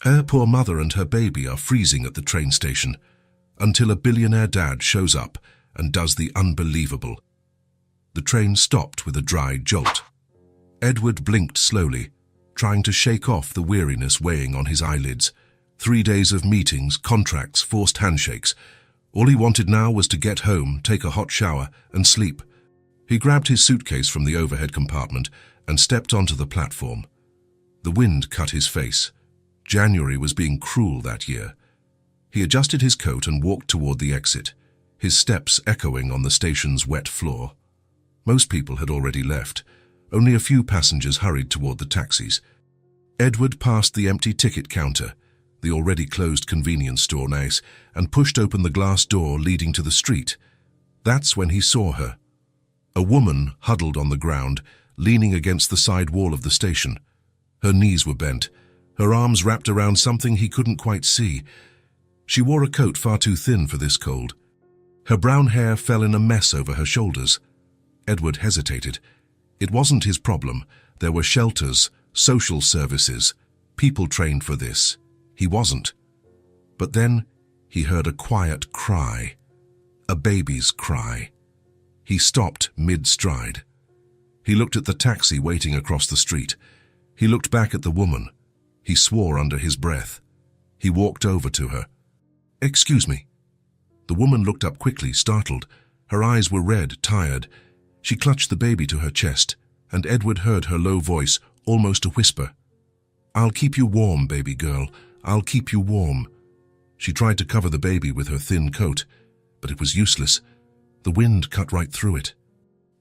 Her poor mother and her baby are freezing at the train station until a billionaire dad shows up and does the unbelievable. The train stopped with a dry jolt. Edward blinked slowly, trying to shake off the weariness weighing on his eyelids. 3 days of meetings, contracts, forced handshakes. All he wanted now was to get home, take a hot shower, and sleep. He grabbed his suitcase from the overhead compartment and stepped onto the platform. The wind cut his face. January was being cruel that year. He adjusted his coat and walked toward the exit, his steps echoing on the station's wet floor. Most people had already left. Only a few passengers hurried toward the taxis. Edward passed the empty ticket counter, the already closed convenience store nice, and pushed open the glass door leading to the street. That's when he saw her. A woman huddled on the ground, leaning against the side wall of the station. Her knees were bent, her arms wrapped around something he couldn't quite see. She wore a coat far too thin for this cold. Her brown hair fell in a mess over her shoulders. Edward hesitated. It wasn't his problem. There were shelters, social services, people trained for this. He wasn't. But then he heard a quiet cry, a baby's cry. He stopped mid-stride. He looked at the taxi waiting across the street. He looked back at the woman. He swore under his breath. He walked over to her. "Excuse me." The woman looked up quickly, startled. Her eyes were red, tired. She clutched the baby to her chest, and Edward heard her low voice, almost a whisper. "I'll keep you warm, baby girl. I'll keep you warm." She tried to cover the baby with her thin coat, but it was useless. The wind cut right through it.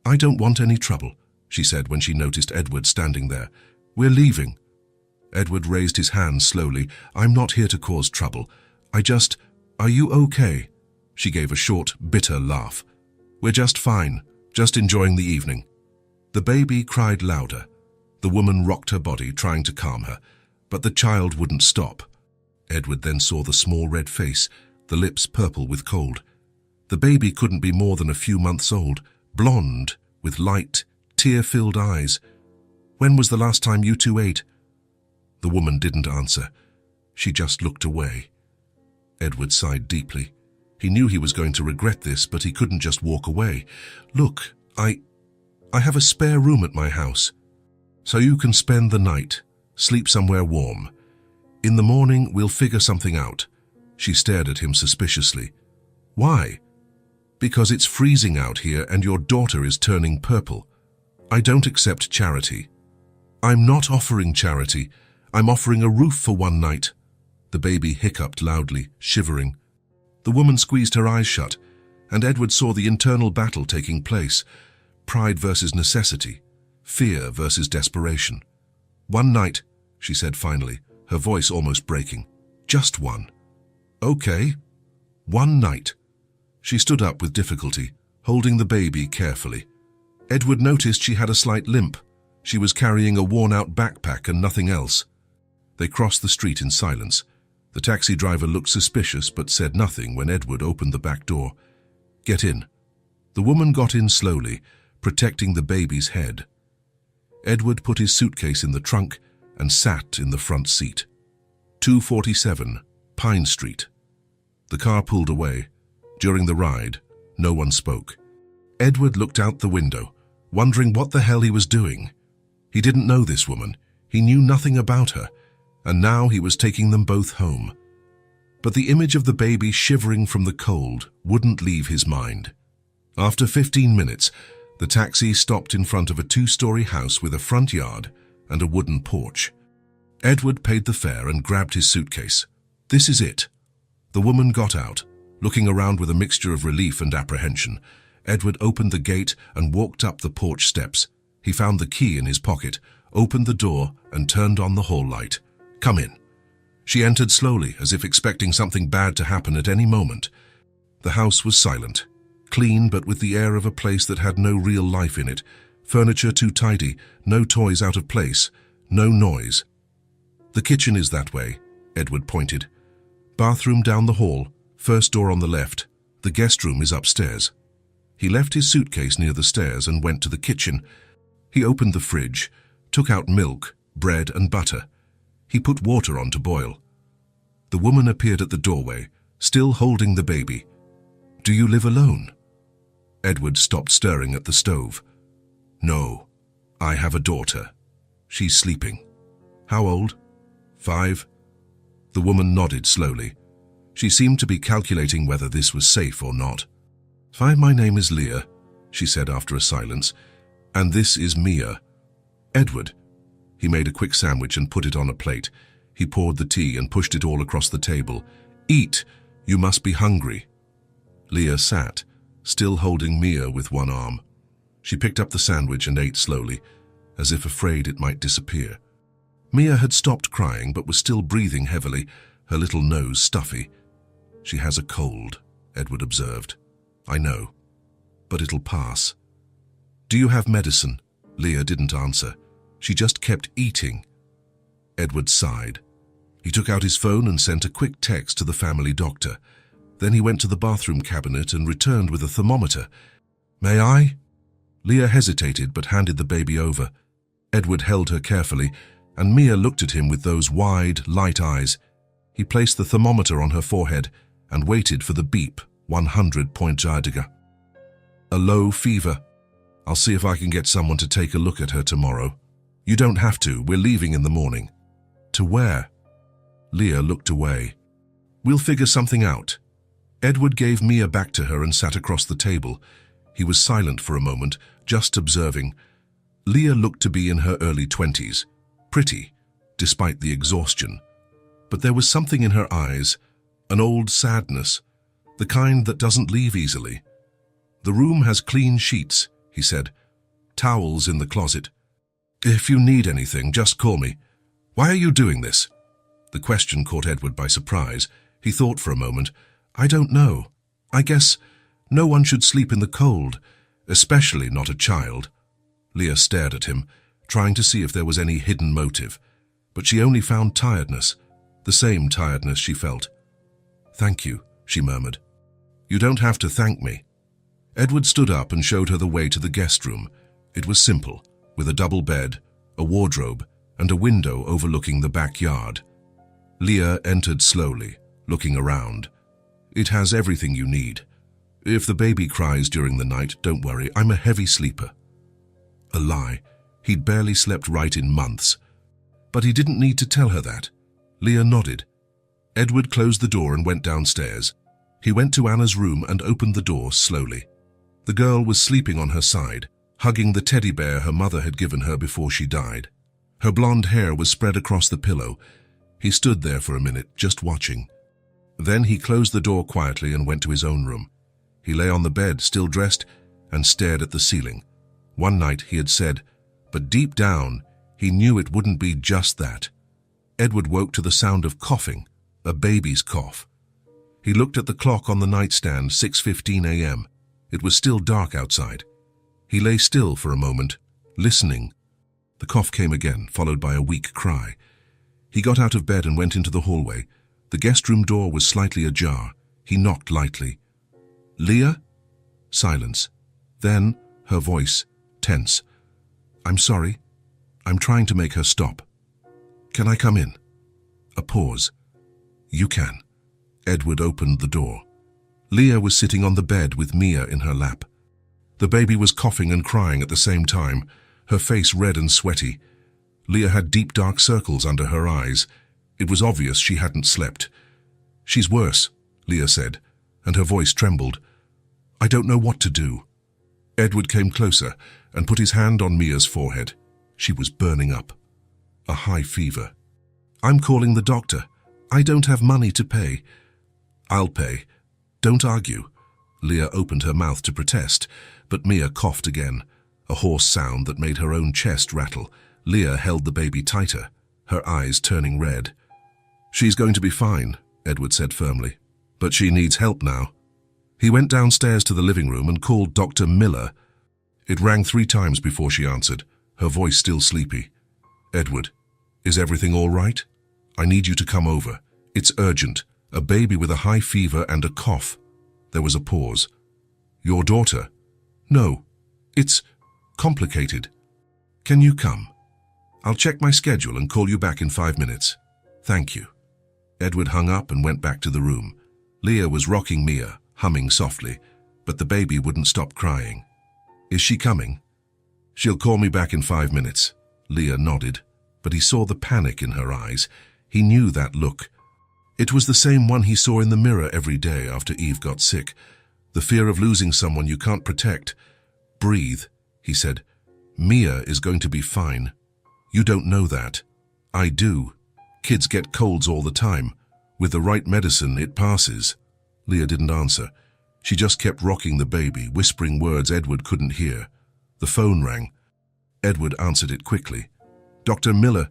"I don't want any trouble," she said when she noticed Edward standing there. "We're leaving." Edward raised his hands slowly. "I'm not here to cause trouble. Are you okay?" She gave a short, bitter laugh. "We're just fine, just enjoying the evening." The baby cried louder. The woman rocked her body, trying to calm her, but the child wouldn't stop. Edward then saw the small red face, the lips purple with cold. The baby couldn't be more than a few months old, blonde, with light, tear-filled eyes. "When was the last time you two ate?" The woman didn't answer. She just looked away. Edward sighed deeply. He knew he was going to regret this, but he couldn't just walk away. "Look, I have a spare room at my house, so you can spend the night, sleep somewhere warm. In the morning, we'll figure something out." She stared at him suspiciously. "Why?" "Because it's freezing out here and your daughter is turning purple. I don't accept charity." "I'm not offering charity. I'm offering a roof for one night." The baby hiccuped loudly, shivering. The woman squeezed her eyes shut, and Edward saw the internal battle taking place. Pride versus necessity, fear versus desperation. "One night," she said finally, her voice almost breaking. "Just one." "Okay. One night." She stood up with difficulty, holding the baby carefully. Edward noticed she had a slight limp. She was carrying a worn-out backpack and nothing else. They crossed the street in silence. The taxi driver looked suspicious but said nothing when Edward opened the back door. "Get in." The woman got in slowly, protecting the baby's head. Edward put his suitcase in the trunk and sat in the front seat. 247 Pine Street. The car pulled away. During the ride, no one spoke. Edward looked out the window, wondering what the hell he was doing. He didn't know this woman. He knew nothing about her, and now he was taking them both home. But the image of the baby shivering from the cold wouldn't leave his mind. After 15 minutes, the taxi stopped in front of a 2-story house with a front yard and a wooden porch. Edward paid the fare and grabbed his suitcase. "This is it." The woman got out, looking around with a mixture of relief and apprehension. Edward opened the gate and walked up the porch steps. He found the key in his pocket, opened the door, and turned on the hall light. "Come in." She entered slowly, as if expecting something bad to happen at any moment. The house was silent, clean but with the air of a place that had no real life in it. Furniture too tidy, no toys out of place, no noise. "The kitchen is that way," Edward pointed. "Bathroom down the hall, first door on the left. The guest room is upstairs." He left his suitcase near the stairs and went to the kitchen. He opened the fridge, took out milk, bread and butter. He put water on to boil. The woman appeared at the doorway, still holding the baby. "Do you live alone?" Edward stopped stirring at the stove. "No, I have a daughter. She's sleeping." "How old?" "5. The woman nodded slowly. She seemed to be calculating whether this was safe or not. My name is Leah," she said after a silence, "and this is Mia." "Edward." He made a quick sandwich and put it on a plate. He poured the tea and pushed it all across the table. "Eat, you must be hungry." Leah sat, still holding Mia with one arm. She picked up the sandwich and ate slowly, as if afraid it might disappear. Mia had stopped crying but was still breathing heavily, her little nose stuffy. "She has a cold," Edward observed. "I know, but it'll pass." "Do you have medicine?" Leah didn't answer. She just kept eating. Edward sighed. He took out his phone and sent a quick text to the family doctor. Then he went to the bathroom cabinet and returned with a thermometer. "May I?" Leah hesitated but handed the baby over. Edward held her carefully, and Mia looked at him with those wide, light eyes. He placed the thermometer on her forehead and waited for the beep, 100.0. "A low fever. I'll see if I can get someone to take a look at her tomorrow." "You don't have to. We're leaving in the morning." "To where?" Leah looked away. "We'll figure something out." Edward gave Mia back to her and sat across the table. He was silent for a moment, just observing. Leah looked to be in her early 20s, pretty, despite the exhaustion. But there was something in her eyes, an old sadness, the kind that doesn't leave easily. "The room has clean sheets," he said. "Towels in the closet. If you need anything, just call me." "Why are you doing this?" The question caught Edward by surprise. He thought for a moment. "I don't know. I guess no one should sleep in the cold, especially not a child." Leah stared at him, trying to see if there was any hidden motive, but she only found tiredness, the same tiredness she felt. "Thank you," she murmured. "You don't have to thank me." Edward stood up and showed her the way to the guest room. It was simple, with a double bed, a wardrobe, and a window overlooking the backyard. Leah entered slowly, looking around. "It has everything you need. If the baby cries during the night, don't worry, I'm a heavy sleeper." A lie. He'd barely slept right in months. But he didn't need to tell her that. Leah nodded. Edward closed the door and went downstairs. He went to Anna's room and opened the door slowly. The girl was sleeping on her side, hugging the teddy bear her mother had given her before she died. Her blonde hair was spread across the pillow. He stood there for a minute, just watching. Then he closed the door quietly and went to his own room. He lay on the bed, still dressed, and stared at the ceiling. One night he had said, but deep down, he knew it wouldn't be just that. Edward woke to the sound of coughing, a baby's cough. He looked at the clock on the nightstand, 6:15 a.m. It was still dark outside. He lay still for a moment, listening. The cough came again, followed by a weak cry. He got out of bed and went into the hallway. The guest room door was slightly ajar. He knocked lightly. "Leah?" Silence. Then, her voice, tense. "I'm sorry. I'm trying to make her stop. Can I come in?" A pause. "You can." Edward opened the door. Leah was sitting on the bed with Mia in her lap. The baby was coughing and crying at the same time, her face red and sweaty. Leah had deep dark circles under her eyes. It was obvious she hadn't slept. "She's worse," Leah said, and her voice trembled. "I don't know what to do." Edward came closer and put his hand on Mia's forehead. She was burning up. A high fever. "I'm calling the doctor. I don't have money to pay." "I'll pay. Don't argue." Leah opened her mouth to protest, but Mia coughed again, a hoarse sound that made her own chest rattle. Leah held the baby tighter, her eyes turning red. "She's going to be fine," Edward said firmly, "but she needs help now." He went downstairs to the living room and called Dr. Miller. It rang 3 times before she answered, her voice still sleepy. "Edward, is everything all right? I need you to come over. It's urgent. A baby with a high fever and a cough." There was a pause. "Your daughter?" "No. It's complicated. Can you come? I'll check my schedule and call you back in 5 minutes. Thank you." Edward hung up and went back to the room. Leah was rocking Mia, humming softly, but the baby wouldn't stop crying. "Is she coming?" "She'll call me back in 5 minutes." Leah nodded, but he saw the panic in her eyes. He knew that look. It was the same one he saw in the mirror every day after Eve got sick. The fear of losing someone you can't protect. "Breathe," he said. "Mia is going to be fine." "You don't know that." "I do. Kids get colds all the time. With the right medicine, it passes." Leah didn't answer. She just kept rocking the baby, whispering words Edward couldn't hear. The phone rang. Edward answered it quickly. "Dr. Miller,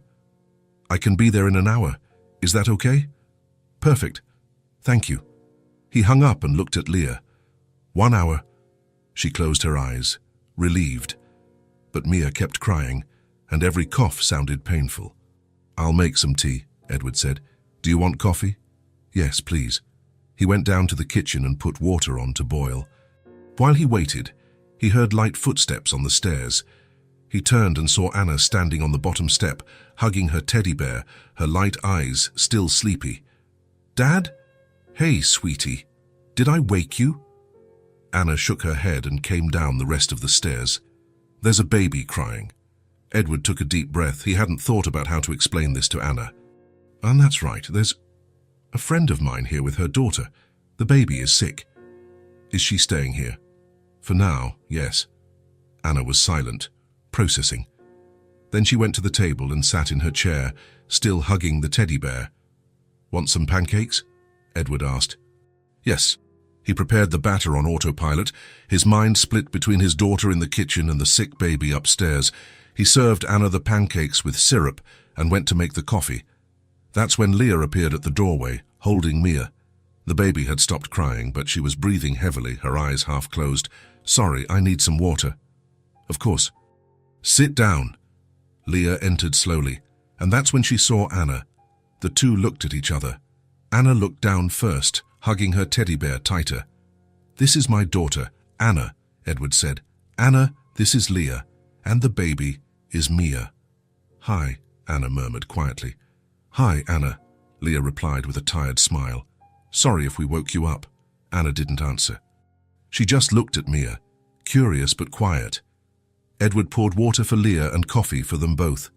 I can be there in an hour. Is that okay?" "Perfect. Thank you." He hung up and looked at Leah. 1 hour. She closed her eyes, relieved. But Mia kept crying, and every cough sounded painful. "I'll make some tea," Edward said. "Do you want coffee?" "Yes, please." He went down to the kitchen and put water on to boil. While he waited, he heard light footsteps on the stairs. He turned and saw Anna standing on the bottom step, hugging her teddy bear, her light eyes still sleepy. "Dad? Hey, sweetie. Did I wake you?" Anna shook her head and came down the rest of the stairs. "There's a baby crying." Edward took a deep breath. He hadn't thought about how to explain this to Anna. "And that's right. There's a friend of mine here with her daughter. The baby is sick." "Is she staying here?" "For now, yes." Anna was silent, processing. Then she went to the table and sat in her chair, still hugging the teddy bear. "Want some pancakes?" Edward asked. "Yes." He prepared the batter on autopilot, his mind split between his daughter in the kitchen and the sick baby upstairs. He served Anna the pancakes with syrup and went to make the coffee. That's when Leah appeared at the doorway, holding Mia. The baby had stopped crying, but she was breathing heavily, her eyes half closed. "Sorry, I need some water." "Of course." "Sit down." Leah entered slowly, and that's when she saw Anna. The two looked at each other. Anna looked down first, hugging her teddy bear tighter. "This is my daughter, Anna," Edward said. "Anna, this is Leah, and the baby is Mia." "Hi," Anna murmured quietly. "Hi, Anna," Leah replied with a tired smile. "Sorry if we woke you up." Anna didn't answer. She just looked at Mia, curious but quiet. Edward poured water for Leah and coffee for them both.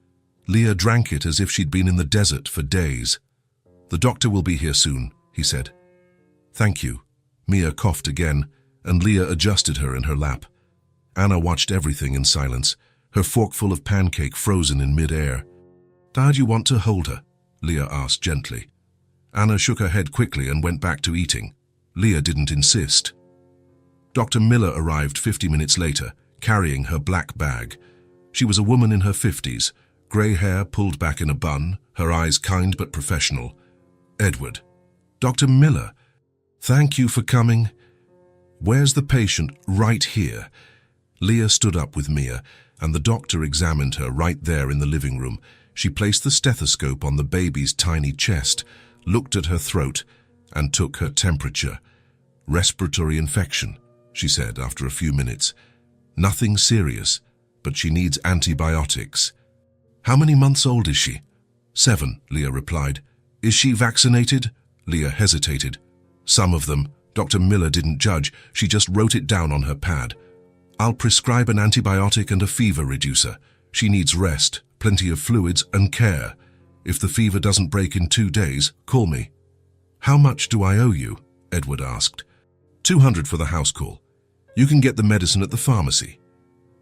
Leah drank it as if she'd been in the desert for days. "The doctor will be here soon," he said. "Thank you." Mia coughed again, and Leah adjusted her in her lap. Anna watched everything in silence, her fork full of pancake frozen in mid-air. "Dad, you want to hold her?" Leah asked gently. Anna shook her head quickly and went back to eating. Leah didn't insist. Dr. Miller arrived 50 minutes later, carrying her black bag. She was a woman in her 50s, grey hair pulled back in a bun, her eyes kind but professional. "Edward." "Dr. Miller, thank you for coming." "Where's the patient?" "Right here." Leah stood up with Mia, and the doctor examined her right there in the living room. She placed the stethoscope on the baby's tiny chest, looked at her throat, and took her temperature. "Respiratory infection," she said after a few minutes. "Nothing serious, but she needs antibiotics." "How many months old is she?" 7, Leah replied. "Is she vaccinated?" Leah hesitated. "Some of them." Dr. Miller didn't judge, she just wrote it down on her pad. "I'll prescribe an antibiotic and a fever reducer. She needs rest, plenty of fluids, and care. If the fever doesn't break in 2 days, call me." "How much do I owe you?" Edward asked. $200 for the house call. You can get the medicine at the pharmacy."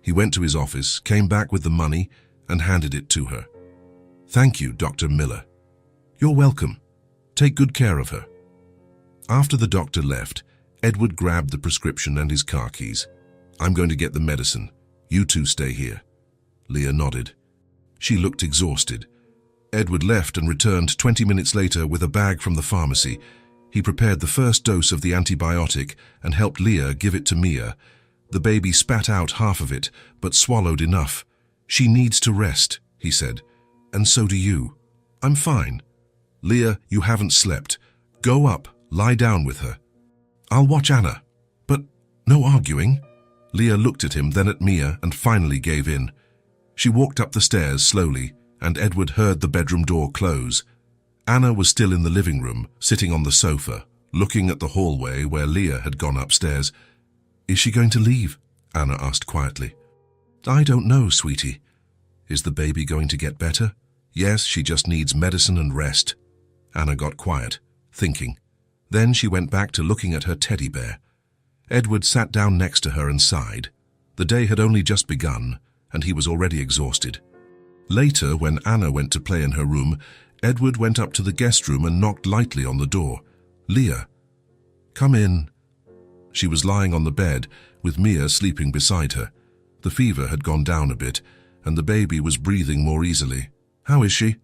He went to his office, came back with the money, and handed it to her. "Thank you, Dr. Miller." "You're welcome. Take good care of her." After the doctor left, Edward grabbed the prescription and his car keys. "I'm going to get the medicine. You two stay here." Leah nodded. She looked exhausted. Edward left and returned 20 minutes later with a bag from the pharmacy. He prepared the first dose of the antibiotic and helped Leah give it to Mia. The baby spat out half of it, but swallowed enough. "She needs to rest," he said. "And so do you." "I'm fine." "Leah, you haven't slept. Go up, lie down with her." "I'll watch Anna." "But no arguing." Leah looked at him, then at Mia, and finally gave in. She walked up the stairs slowly, and Edward heard the bedroom door close. Anna was still in the living room, sitting on the sofa, looking at the hallway where Leah had gone upstairs. "Is she going to leave?" Anna asked quietly. "I don't know, sweetie." "Is the baby going to get better?" "Yes, she just needs medicine and rest." Anna got quiet, thinking. Then she went back to looking at her teddy bear. Edward sat down next to her and sighed. The day had only just begun, and he was already exhausted. Later, when Anna went to play in her room, Edward went up to the guest room and knocked lightly on the door. "Leah, come in." She was lying on the bed, with Mia sleeping beside her. The fever had gone down a bit, and the baby was breathing more easily. "How is she?"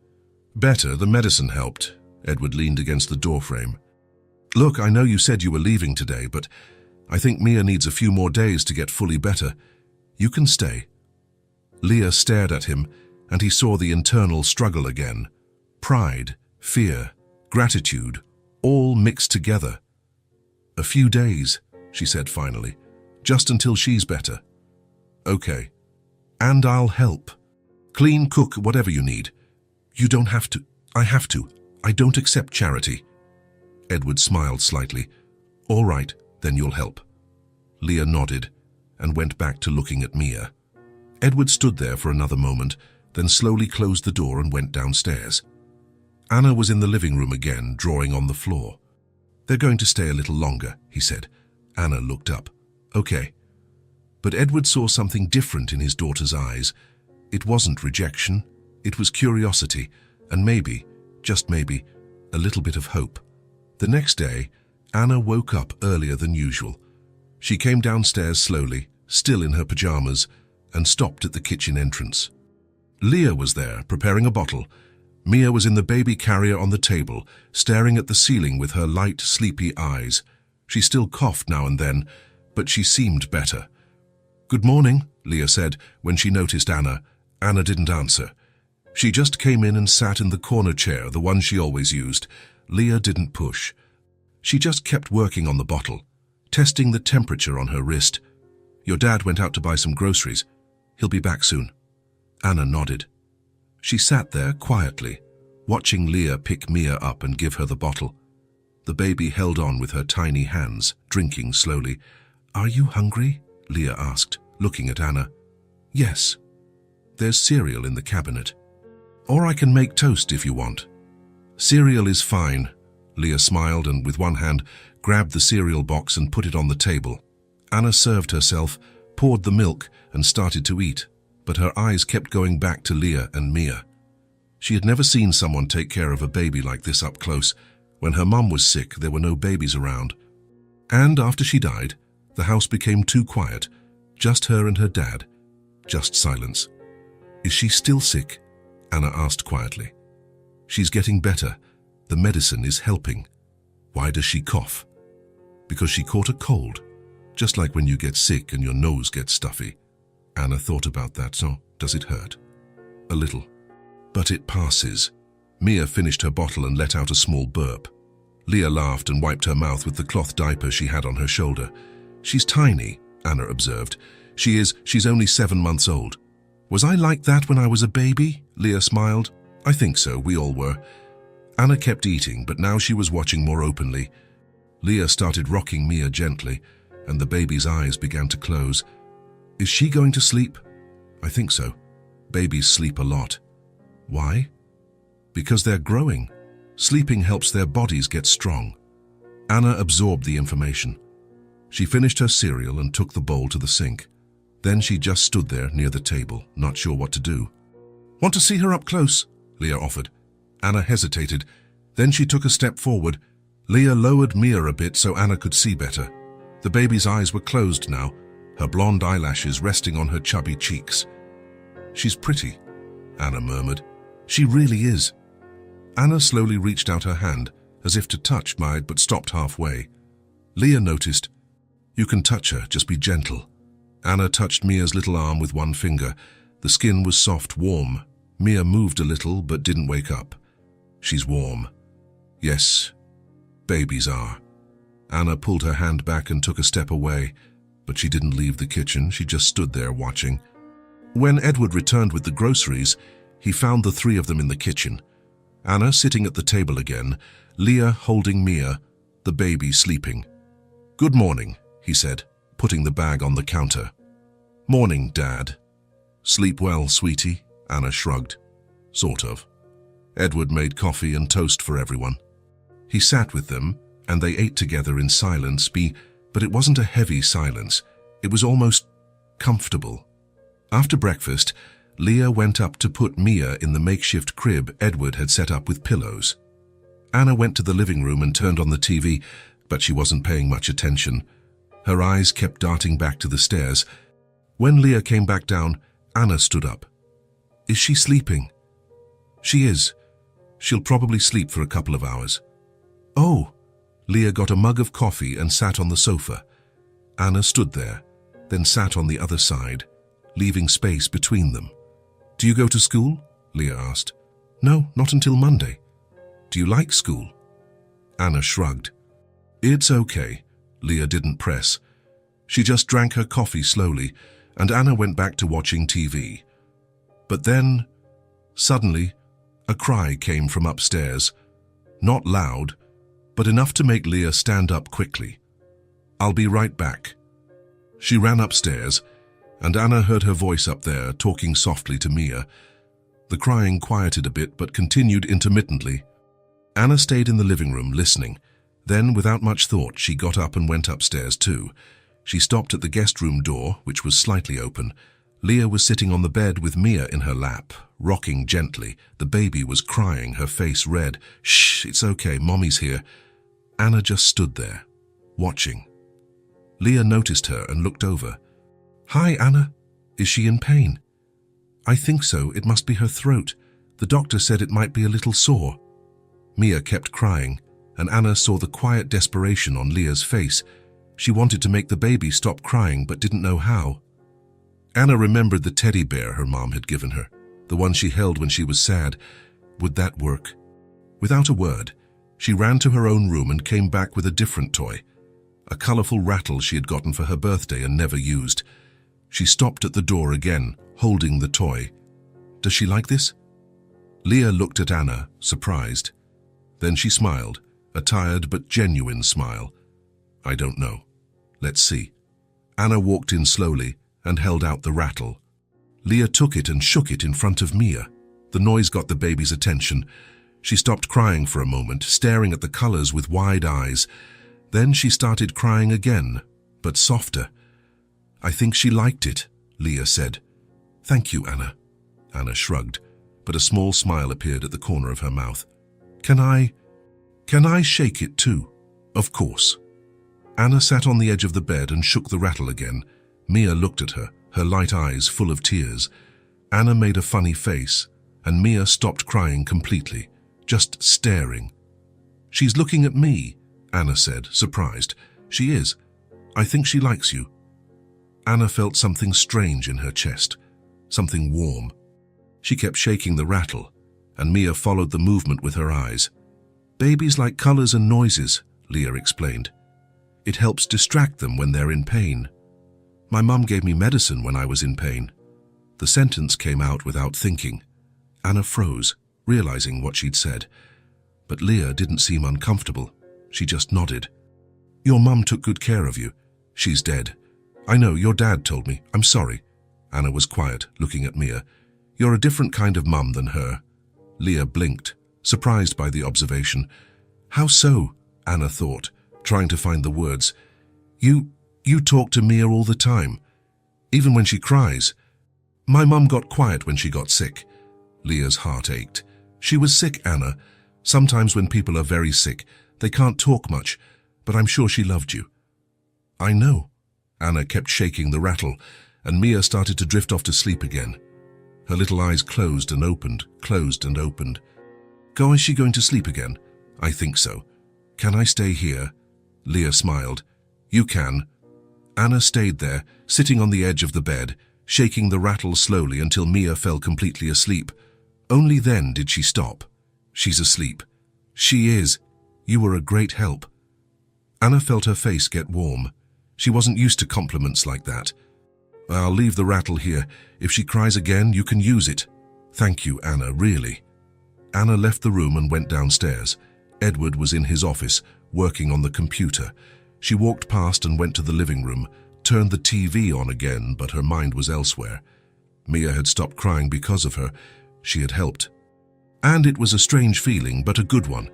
"Better, the medicine helped." Edward leaned against the doorframe. "Look, I know you said you were leaving today, but I think Mia needs a few more days to get fully better. You can stay." Leah stared at him, and he saw the internal struggle again. Pride, fear, gratitude, all mixed together. "A few days," she said finally, "just until she's better." "Okay. And I'll help. Clean, cook, whatever you need." "You don't have to." "I have to. I don't accept charity." Edward smiled slightly. "All right, then you'll help." Leah nodded and went back to looking at Mia. Edward stood there for another moment, then slowly closed the door and went downstairs. Anna was in the living room again, drawing on the floor. "They're going to stay a little longer," he said. Anna looked up. "Okay." But Edward saw something different in his daughter's eyes. It wasn't rejection, it was curiosity, and maybe, just maybe, a little bit of hope. The next day, Anna woke up earlier than usual. She came downstairs slowly, still in her pajamas, and stopped at the kitchen entrance. Leah was there, preparing a bottle. Mia was in the baby carrier on the table, staring at the ceiling with her light, sleepy eyes. She still coughed now and then, but she seemed better. "Good morning," Leah said when she noticed Anna. Anna didn't answer. She just came in and sat in the corner chair, the one she always used. Leah didn't push. She just kept working on the bottle, testing the temperature on her wrist. "Your dad went out to buy some groceries. He'll be back soon." Anna nodded. She sat there quietly, watching Leah pick Mia up and give her the bottle. The baby held on with her tiny hands, drinking slowly. "Are you hungry?" Leah asked, looking at Anna. "Yes. There's cereal in the cabinet. Or I can make toast if you want." "Cereal is fine." Leah smiled and with one hand grabbed the cereal box and put it on the table. Anna served herself, poured the milk and started to eat, but her eyes kept going back to Leah and Mia. She had never seen someone take care of a baby like this up close. When her mum was sick, there were no babies around. And after she died, the house became too quiet, just her and her dad, just silence. "Is she still sick?" Anna asked quietly. "She's getting better. The medicine is helping." "Why does she cough?" "Because she caught a cold, just like when you get sick and your nose gets stuffy." Anna thought about that. "So, does it hurt?" "A little. But it passes." Mia finished her bottle and let out a small burp. Leah laughed and wiped her mouth with the cloth diaper she had on her shoulder. "She's tiny," Anna observed. She's only 7 months old." "Was I like that when I was a baby?" Leah smiled. "I think so, we all were." Anna kept eating, but now she was watching more openly. Leah started rocking Mia gently, and the baby's eyes began to close. "Is she going to sleep?" "I think so. Babies sleep a lot." "Why?" "Because they're growing. Sleeping helps their bodies get strong." Anna absorbed the information. She finished her cereal and took the bowl to the sink. Then she just stood there near the table, not sure what to do. "Want to see her up close?" Leah offered. Anna hesitated. Then she took a step forward. Leah lowered Mia a bit so Anna could see better. The baby's eyes were closed now, her blonde eyelashes resting on her chubby cheeks. "She's pretty," Anna murmured. "She really is." Anna slowly reached out her hand, as if to touch Mia, but stopped halfway. Leah noticed. "You can touch her, just be gentle." Anna touched Mia's little arm with one finger. The skin was soft, warm. Mia moved a little, but didn't wake up. "She's warm." "Yes, babies are." Anna pulled her hand back and took a step away, but she didn't leave the kitchen. She just stood there watching. When Edward returned with the groceries, he found the 3 of them in the kitchen. Anna sitting at the table again, Leah holding Mia, the baby sleeping. "Good morning," he said, putting the bag on the counter. "Morning, Dad." "Sleep well, sweetie," Anna shrugged. "Sort of." Edward made coffee and toast for everyone. He sat with them, and they ate together in silence, but it wasn't a heavy silence. It was almost comfortable. After breakfast, Leah went up to put Mia in the makeshift crib Edward had set up with pillows. Anna went to the living room and turned on the TV, but she wasn't paying much attention. Her eyes kept darting back to the stairs. When Leah came back down, Anna stood up. "Is she sleeping?" "She is. She'll probably sleep for a couple of hours." "Oh." Leah got a mug of coffee and sat on the sofa. Anna stood there, then sat on the other side, leaving space between them. "Do you go to school?" Leah asked. "No, not until Monday." "Do you like school?" Anna shrugged. "It's okay." Leah didn't press. She just drank her coffee slowly, and Anna went back to watching TV. But then, suddenly, a cry came from upstairs. Not loud, but enough to make Leah stand up quickly. "I'll be right back." She ran upstairs, and Anna heard her voice up there talking softly to Mia. The crying quieted a bit but continued intermittently. Anna stayed in the living room listening. Then, without much thought, she got up and went upstairs too. She stopped at the guest room door, which was slightly open. Leah was sitting on the bed with Mia in her lap, rocking gently. The baby was crying, her face red. "Shh, it's okay, Mommy's here." Anna just stood there, watching. Leah noticed her and looked over. "Hi, Anna. Is she in pain?" "I think so. It must be her throat. The doctor said it might be a little sore." Mia kept crying, and Anna saw the quiet desperation on Leah's face. She wanted to make the baby stop crying but didn't know how. Anna remembered the teddy bear her mom had given her, the one she held when she was sad. Would that work? Without a word, she ran to her own room and came back with a different toy, a colorful rattle she had gotten for her birthday and never used. She stopped at the door again, holding the toy. "Does she like this?" Leah looked at Anna, surprised. Then she smiled, a tired but genuine smile. "I don't know. Let's see." Anna walked in slowly and held out the rattle. Leah took it and shook it in front of Mia. The noise got the baby's attention. She stopped crying for a moment, staring at the colors with wide eyes. Then she started crying again, but softer. "I think she liked it," Leah said. "Thank you, Anna." Anna shrugged, but a small smile appeared at the corner of her mouth. Can I shake it too?" "Of course." Anna sat on the edge of the bed and shook the rattle again. Mia looked at her, her light eyes full of tears. Anna made a funny face, and Mia stopped crying completely, just staring. "She's looking at me," Anna said, surprised. "She is. I think she likes you." Anna felt something strange in her chest, something warm. She kept shaking the rattle, and Mia followed the movement with her eyes. "Babies like colors and noises," Leah explained. "It helps distract them when they're in pain. My mum gave me medicine when I was in pain." The sentence came out without thinking. Anna froze, realizing what she'd said. But Leah didn't seem uncomfortable. She just nodded. "Your mum took good care of you. She's dead. I know, your dad told me. I'm sorry." Anna was quiet, looking at Mia. "You're a different kind of mum than her." Leah blinked, surprised by the observation. "How so?" Anna thought, trying to find the words. You talk to Mia all the time, even when she cries." "My mum got quiet when she got sick." Leah's heart ached. "She was sick, Anna. Sometimes when people are very sick, they can't talk much, but I'm sure she loved you." "I know." Anna kept shaking the rattle, and Mia started to drift off to sleep again. Her little eyes closed and opened, closed and opened. "Is she going to sleep again?" "I think so." "Can I stay here?" Leah smiled. "You can." Anna stayed there, sitting on the edge of the bed, shaking the rattle slowly until Mia fell completely asleep. Only then did she stop. "She's asleep." "She is. You were a great help." Anna felt her face get warm. She wasn't used to compliments like that. "I'll leave the rattle here. If she cries again, you can use it." "Thank you, Anna, really." Anna left the room and went downstairs. Edward was in his office, working on the computer. She walked past and went to the living room, turned the TV on again, but her mind was elsewhere. Mia had stopped crying because of her. She had helped. And it was a strange feeling, but a good one.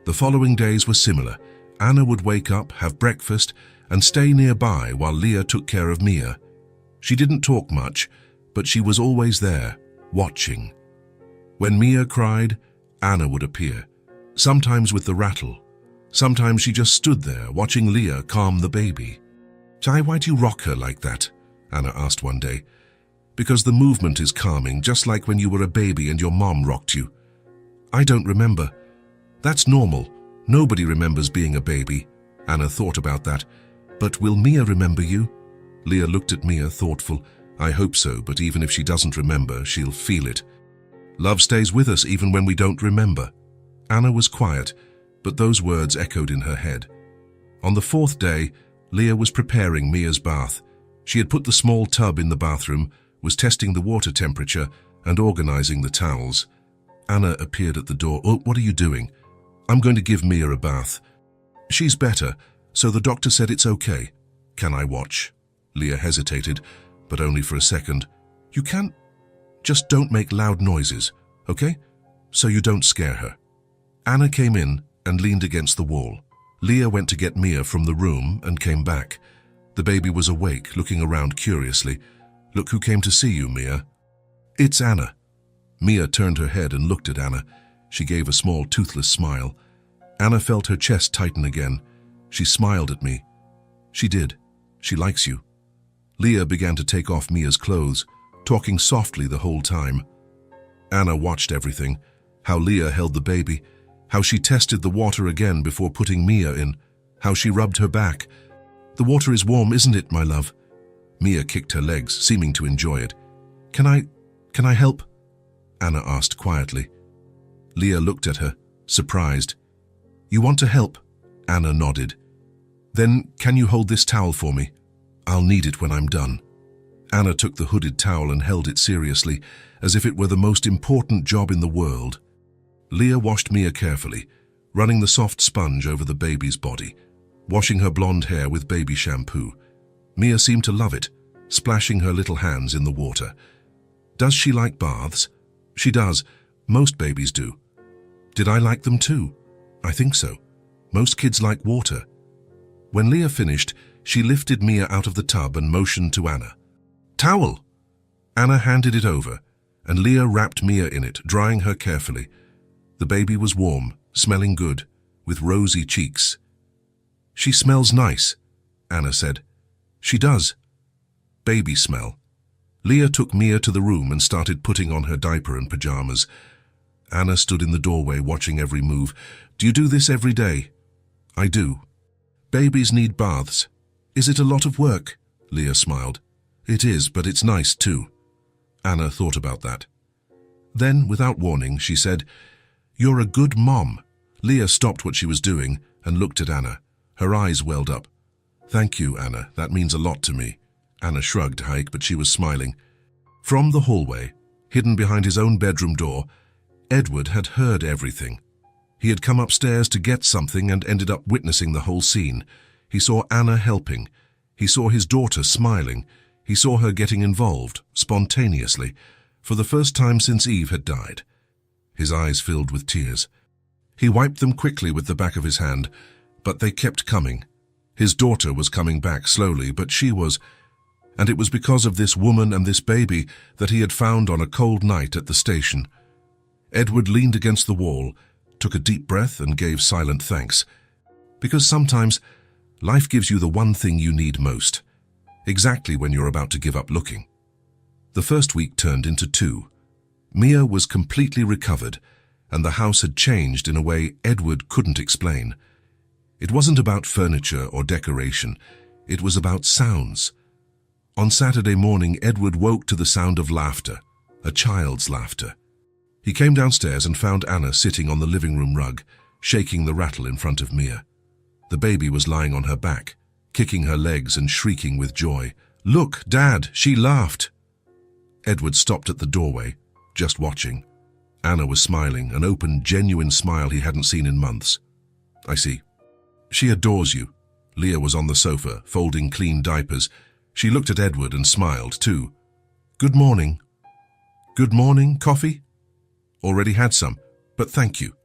The following days were similar. Anna would wake up, have breakfast, and stay nearby while Leah took care of Mia. She didn't talk much, but she was always there, watching. When Mia cried, Anna would appear, sometimes with the rattle. Sometimes she just stood there, watching Leah calm the baby. "Why do you rock her like that?" Anna asked one day. "Because the movement is calming, just like when you were a baby and your mom rocked you." "I don't remember." "That's normal. Nobody remembers being a baby." Anna thought about that. "But will Mia remember you?" Leah looked at Mia, thoughtful. "I hope so, but even if she doesn't remember, she'll feel it. Love stays with us even when we don't remember." Anna was quiet, but those words echoed in her head. On the fourth day, Leah was preparing Mia's bath. She had put the small tub in the bathroom, was testing the water temperature, and organizing the towels. Anna appeared at the door. "Oh, what are you doing?" "I'm going to give Mia a bath. She's better, so the doctor said it's okay." "Can I watch?" Leah hesitated, but only for a second. "You can. Just don't make loud noises, okay? So you don't scare her." Anna came in and leaned against the wall. Leah went to get Mia from the room and came back. The baby was awake, looking around curiously. "Look who came to see you, Mia." "It's Anna." Mia turned her head and looked at Anna. She gave a small, toothless smile. Anna felt her chest tighten again. She smiled at me. "She did. She likes you." Leah began to take off Mia's clothes, talking softly the whole time. Anna watched everything, how Leah held the baby, how she tested the water again before putting Mia in, how she rubbed her back. "The water is warm, isn't it, my love?" Mia kicked her legs, seeming to enjoy it. Can I help?" Anna asked quietly. Leah looked at her, surprised. "You want to help?" Anna nodded. "Then can you hold this towel for me? I'll need it when I'm done." Anna took the hooded towel and held it seriously, as if it were the most important job in the world. Leah washed Mia carefully, running the soft sponge over the baby's body, washing her blonde hair with baby shampoo. Mia seemed to love it, splashing her little hands in the water. "Does she like baths?" "She does. Most babies do." "Did I like them too?" "I think so. Most kids like water." When Leah finished, she lifted Mia out of the tub and motioned to Anna. "Towel!" Anna handed it over, and Leah wrapped Mia in it, drying her carefully. The baby was warm, smelling good, with rosy cheeks. "She smells nice," Anna said. "She does. Baby smell." Leah took Mia to the room and started putting on her diaper and pajamas. Anna stood in the doorway watching every move. "Do you do this every day?" "I do." "Babies need baths. Is it a lot of work?" Leah smiled. "It is, but it's nice too." Anna thought about that. Then, without warning, she said, "You're a good mom." Leah stopped what she was doing and looked at Anna. Her eyes welled up. "Thank you, Anna. That means a lot to me." Anna shrugged, but she was smiling. From the hallway, hidden behind his own bedroom door, Edward had heard everything. He had come upstairs to get something and ended up witnessing the whole scene. He saw Anna helping. He saw his daughter smiling. He saw her getting involved, spontaneously, for the first time since Eve had died. His eyes filled with tears. He wiped them quickly with the back of his hand, but they kept coming. His daughter was coming back slowly, but she was... And it was because of this woman and this baby that he had found on a cold night at the station. Edward leaned against the wall, took a deep breath and gave silent thanks. Because sometimes life gives you the one thing you need most, exactly when you're about to give up looking. The first week turned into 2. Mia was completely recovered, and the house had changed in a way Edward couldn't explain. It wasn't about furniture or decoration. It was about sounds. On Saturday morning, Edward woke to the sound of laughter, a child's laughter. He came downstairs and found Anna sitting on the living room rug, shaking the rattle in front of Mia. The baby was lying on her back, kicking her legs and shrieking with joy. "Look, Dad, she laughed!" Edward stopped at the doorway, just watching. Anna was smiling, an open, genuine smile he hadn't seen in months. I see. She adores you. Leah was on the sofa, folding clean diapers. She looked at Edward and smiled, too. Good morning. Good morning, coffee? Already had some, but thank you.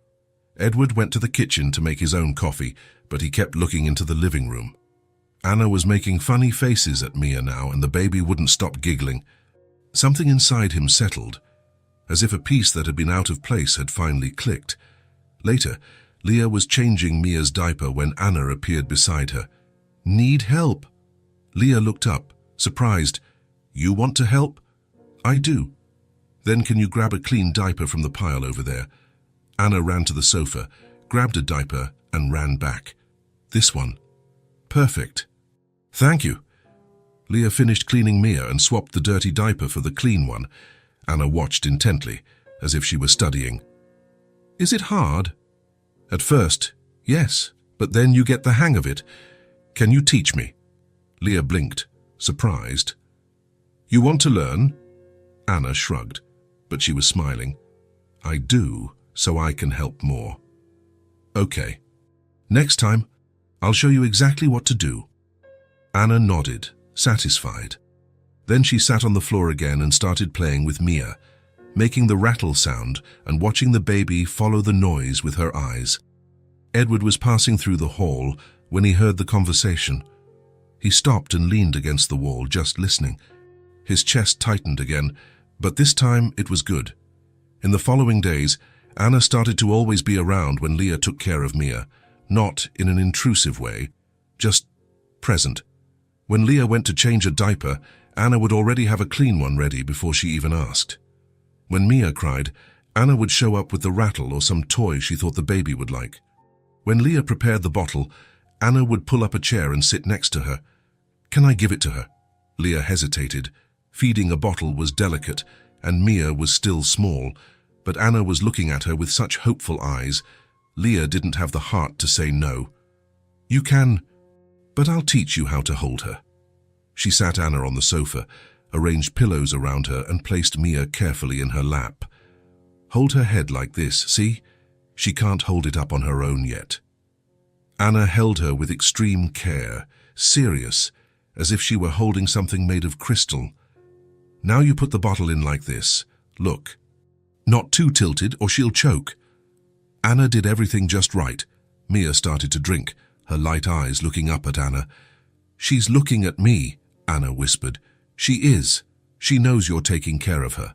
Edward went to the kitchen to make his own coffee, but he kept looking into the living room. Anna was making funny faces at Mia now, and the baby wouldn't stop giggling. Something inside him settled, as if a piece that had been out of place had finally clicked. Later, Leah was changing Mia's diaper when Anna appeared beside her. Need help? Leah looked up, surprised. You want to help? I do. Then can you grab a clean diaper from the pile over there? Anna ran to the sofa, grabbed a diaper, and ran back. This one. Perfect. Thank you. Leah finished cleaning Mia and swapped the dirty diaper for the clean one. Anna watched intently, as if she were studying. Is it hard? At first, yes, but then you get the hang of it. Can you teach me? Leah blinked, surprised. You want to learn? Anna shrugged, but she was smiling. I do, so I can help more. Okay. Next time, I'll show you exactly what to do. Anna nodded, satisfied. Then she sat on the floor again and started playing with Mia, making the rattle sound and watching the baby follow the noise with her eyes. Edward was passing through the hall when he heard the conversation. He stopped and leaned against the wall, just listening. His chest tightened again, but this time it was good. In the following days, Anna started to always be around when Leah took care of Mia, not in an intrusive way, just present. When Leah went to change a diaper, Anna would already have a clean one ready before she even asked. When Mia cried, Anna would show up with the rattle or some toy she thought the baby would like. When Leah prepared the bottle, Anna would pull up a chair and sit next to her. Can I give it to her? Leah hesitated. Feeding a bottle was delicate, and Mia was still small, but Anna was looking at her with such hopeful eyes. Leah didn't have the heart to say no. You can, but I'll teach you how to hold her. She sat Anna on the sofa, arranged pillows around her, and placed Mia carefully in her lap. Hold her head like this, see? She can't hold it up on her own yet. Anna held her with extreme care, serious, as if she were holding something made of crystal. Now you put the bottle in like this. Look. Not too tilted or she'll choke. Anna did everything just right. Mia started to drink, her light eyes looking up at Anna. She's looking at me, Anna whispered. She is. She knows you're taking care of her.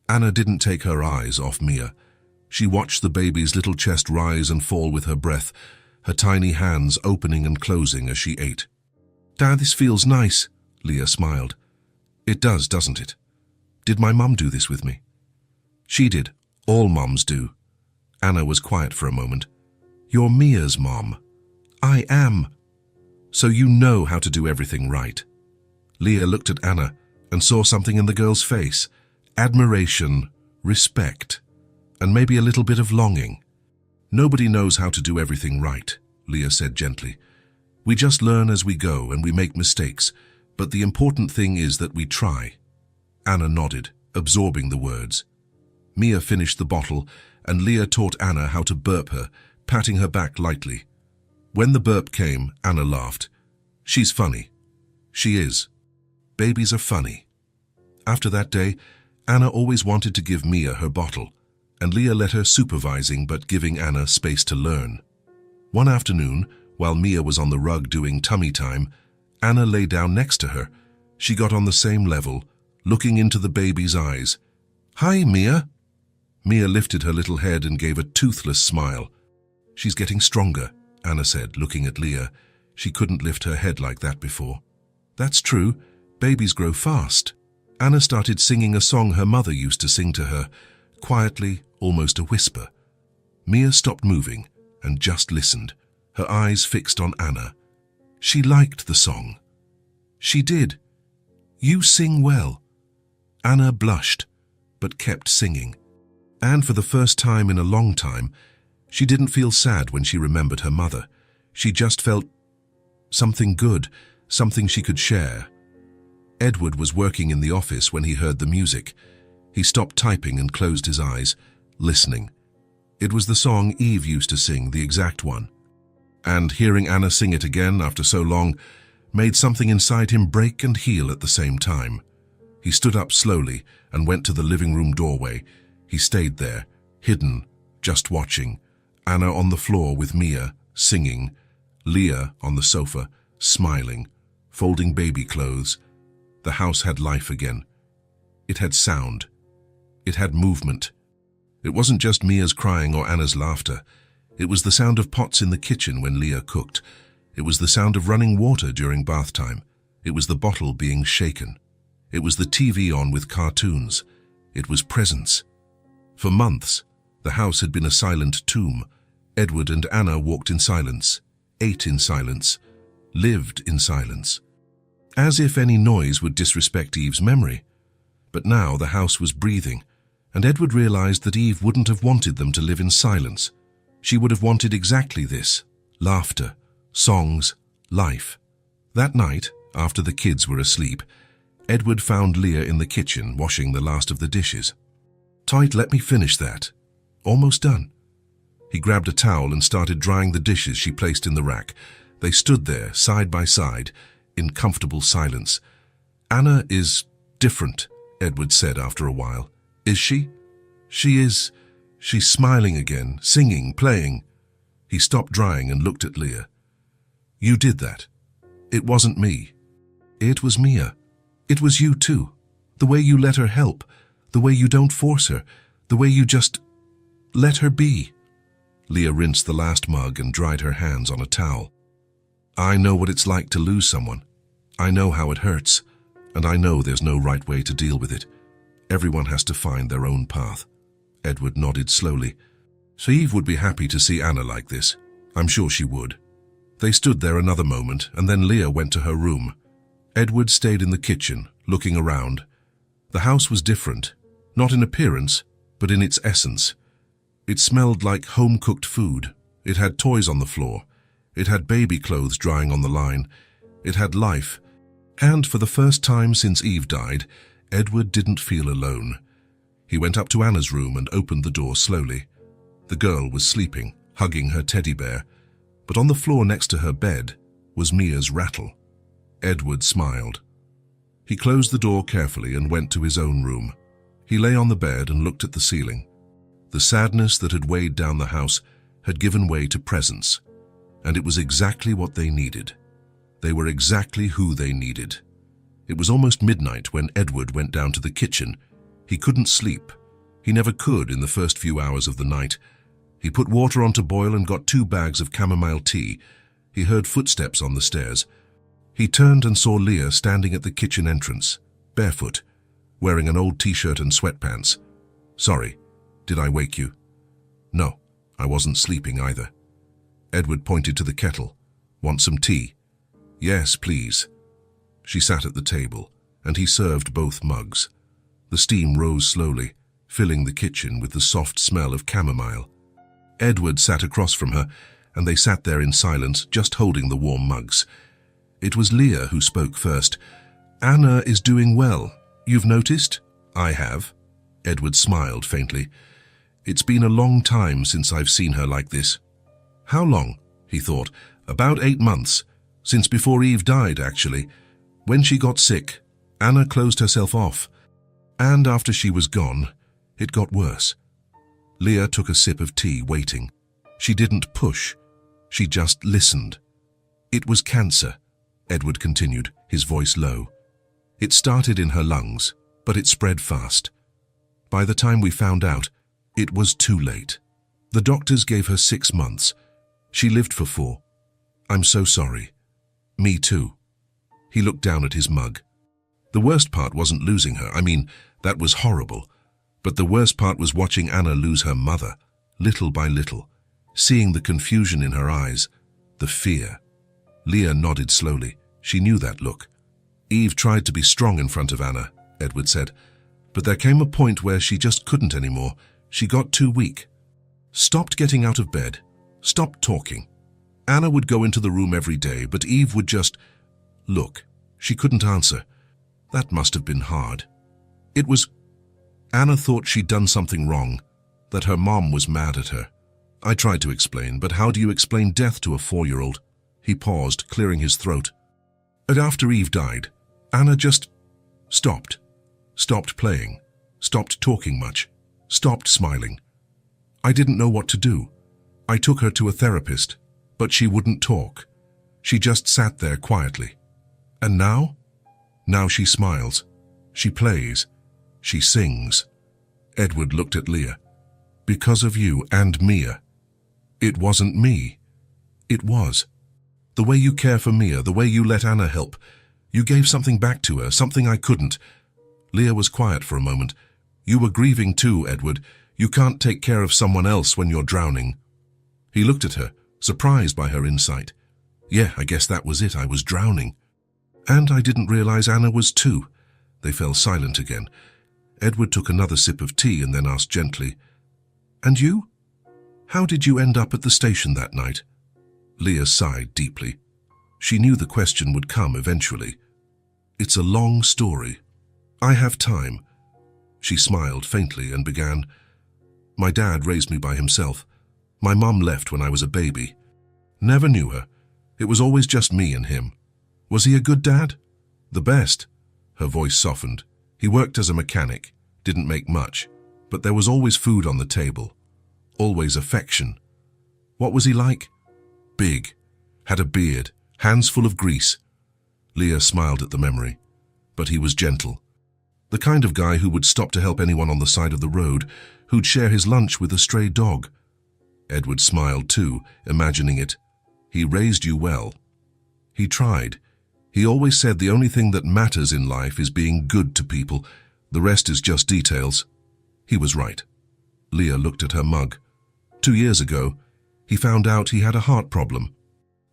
Anna didn't take her eyes off Mia. She watched the baby's little chest rise and fall with her breath, her tiny hands opening and closing as she ate. Dad, this feels nice, Leah smiled. It does, doesn't it? Did my mum do this with me? She did. All mums do. Anna was quiet for a moment. You're Mia's mom. I am. So you know how to do everything right. Leah looked at Anna and saw something in the girl's face. Admiration, respect, and maybe a little bit of longing. Nobody knows how to do everything right, Leah said gently. We just learn as we go and we make mistakes, but the important thing is that we try. Anna nodded, absorbing the words. Mia finished the bottle, and Leah taught Anna how to burp her, patting her back lightly. When the burp came, Anna laughed. She's funny. She is. Babies are funny. After that day, Anna always wanted to give Mia her bottle, and Leah let her supervising but giving Anna space to learn. One afternoon, while Mia was on the rug doing tummy time, Anna lay down next to her. She got on the same level, looking into the baby's eyes. Hi, Mia. Mia lifted her little head and gave a toothless smile. She's getting stronger, Anna said, looking at Leah. She couldn't lift her head like that before. That's true. Babies grow fast. Anna started singing a song her mother used to sing to her, quietly, almost a whisper. Mia stopped moving and just listened, her eyes fixed on Anna. She liked the song. She did. You sing well. Anna blushed, but kept singing. And for the first time in a long time, she didn't feel sad when she remembered her mother. She just felt something good, something she could share. Edward was working in the office when he heard the music. He stopped typing and closed his eyes. listening. It was the song Eve used to sing, the exact one. And hearing Anna sing it again after so long made something inside him break and heal at the same time. He stood up slowly and went to the living room doorway. He stayed there, hidden, just watching. Anna on the floor with Mia, singing. Leah on the sofa, smiling, folding baby clothes. The house had life again. It had sound. It had movement. It wasn't just Mia's crying or Anna's laughter. It was the sound of pots in the kitchen when Leah cooked. It was the sound of running water during bath time. It was the bottle being shaken. It was the TV on with cartoons. It was presence. For months, the house had been a silent tomb. Edward and Anna walked in silence, ate in silence, lived in silence. As if any noise would disrespect Eve's memory. But now the house was breathing, and Edward realized that Eve wouldn't have wanted them to live in silence. She would have wanted exactly this: laughter, songs, life. That night, after the kids were asleep, Edward found Leah in the kitchen washing the last of the dishes. "Tight, let me finish that. Almost done." He grabbed a towel and started drying the dishes she placed in the rack. They stood there, side by side, in comfortable silence. "Anna is different," Edward said after a while. "Is she?" "She is. She's smiling again, singing, playing." He stopped drying and looked at Leah. "You did that. It wasn't me. It was Mia. It was you too. The way you let her help, the way you don't force her, the way you just let her be." Leah rinsed the last mug and dried her hands on a towel. "I know what it's like to lose someone. I know how it hurts, and I know there's no right way to deal with it. Everyone has to find their own path." Edward nodded slowly. "So Eve would be happy to see Anna like this. I'm sure she would." They stood there another moment, and then Leah went to her room. Edward stayed in the kitchen, looking around. The house was different, not in appearance, but in its essence. It smelled like home-cooked food. It had toys on the floor. It had baby clothes drying on the line. It had life. And for the first time since Eve died, Edward didn't feel alone. He went up to Anna's room and opened the door slowly. The girl was sleeping, hugging her teddy bear, but on the floor next to her bed was Mia's rattle. Edward smiled. He closed the door carefully and went to his own room. He lay on the bed and looked at the ceiling. The sadness that had weighed down the house had given way to presence, and it was exactly what they needed. They were exactly who they needed. It was almost midnight when Edward went down to the kitchen. He couldn't sleep. He never could in the first few hours of the night. He put water on to boil and got 2 bags of chamomile tea. He heard footsteps on the stairs. He turned and saw Leah standing at the kitchen entrance, barefoot, wearing an old t-shirt and sweatpants. "Sorry, did I wake you?" "No, I wasn't sleeping either." Edward pointed to the kettle. "Want some tea?" "Yes, please." She sat at the table, and he served both mugs. The steam rose slowly, filling the kitchen with the soft smell of chamomile. Edward sat across from her, and they sat there in silence, just holding the warm mugs. It was Leah who spoke first. "Anna is doing well. You've noticed?" "I have." Edward smiled faintly. "It's been a long time since I've seen her like this." "How long?" he thought. "About 8 months. Since before Eve died, actually. When she got sick, Anna closed herself off. And after she was gone, it got worse." Leah took a sip of tea, waiting. She didn't push. She just listened. "It was cancer," Edward continued, his voice low. "It started in her lungs, but it spread fast. By the time we found out, it was too late. The doctors gave her 6 months. She lived for 4. I'm so sorry." "Me too." He looked down at his mug. The worst part wasn't losing her. I mean, that was horrible. But the worst part was watching Anna lose her mother, little by little, seeing the confusion in her eyes, the fear. Leah nodded slowly. She knew that look. "Eve tried to be strong in front of Anna," Edward said. "But there came a point where she just couldn't anymore. She got too weak. Stopped getting out of bed. Stopped talking. Anna would go into the room every day, but Eve would just look. She couldn't answer. That must have been hard. It was... Anna thought she'd done something wrong. that her mom was mad at her. I tried to explain, but how do you explain death to a 4-year-old? He paused, clearing his throat. And after Eve died, Anna just stopped. Stopped playing. Stopped talking much. Stopped smiling. I didn't know what to do. I took her to a therapist, but she wouldn't talk. She just sat there quietly. And now? Now she smiles. She plays. She sings. Edward looked at Leah. Because of you and Mia. It wasn't me. It was. The way you care for Mia, the way you let Anna help. You gave something back to her, something I couldn't. Leah was quiet for a moment. You were grieving too, Edward. You can't take care of someone else when you're drowning. He looked at her, surprised by her insight. Yeah, I guess that was it. I was drowning. And I didn't realize Anna was too. They fell silent again. Edward took another sip of tea and then asked gently, And you? How did you end up at the station that night? Leah sighed deeply. She knew the question would come eventually. It's a long story. I have time. She smiled faintly and began, My dad raised me by himself. My mum left when I was a baby. Never knew her. It was always just me and him. Was he a good dad? The best. Her voice softened. He worked as a mechanic, didn't make much, but there was always food on the table. Always affection. What was he like? Big. Had a beard, hands full of grease. Leah smiled at the memory. But he was gentle. The kind of guy who would stop to help anyone on the side of the road, who'd share his lunch with a stray dog. Edward smiled too, imagining it. He raised you well. He tried. He always said the only thing that matters in life is being good to people. The rest is just details. He was right. Leah looked at her mug. 2 years ago, he found out he had a heart problem.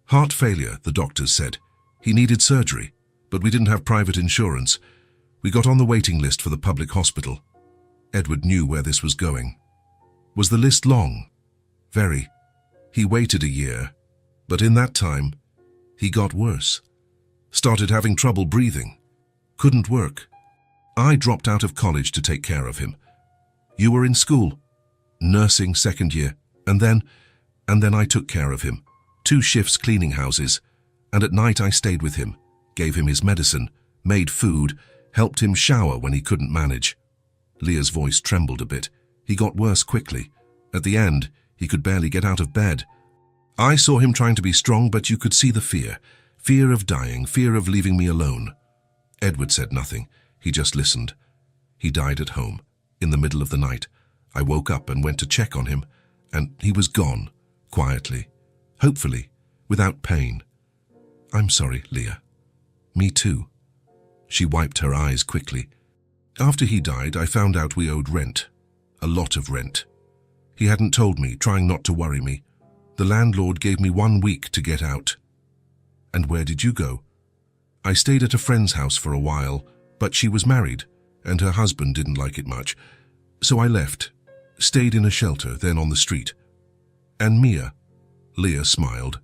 Heart failure, the doctors said. He needed surgery, but we didn't have private insurance. We got on the waiting list for the public hospital. Edward knew where this was going. Was the list long? Very. He waited a year, but in that time, he got worse. Started having trouble breathing. Couldn't work. I dropped out of college to take care of him. You were in school. Nursing 2nd year. And then I took care of him. 2 shifts cleaning houses. And at night I stayed with him, gave him his medicine, made food, helped him shower when he couldn't manage. Leah's voice trembled a bit. He got worse quickly. At the end, he could barely get out of bed. I saw him trying to be strong, but you could see the fear. Fear of dying, fear of leaving me alone. Edward said nothing. He just listened. He died at home, in the middle of the night. I woke up and went to check on him, and he was gone, quietly, hopefully, without pain. I'm sorry, Leah. Me too. She wiped her eyes quickly. After he died, I found out we owed rent. A lot of rent. He hadn't told me, trying not to worry me. The landlord gave me 1 week to get out. And where did you go? I stayed at a friend's house for a while, but she was married, and her husband didn't like it much. So I left, stayed in a shelter, then on the street. And Mia? Leah smiled,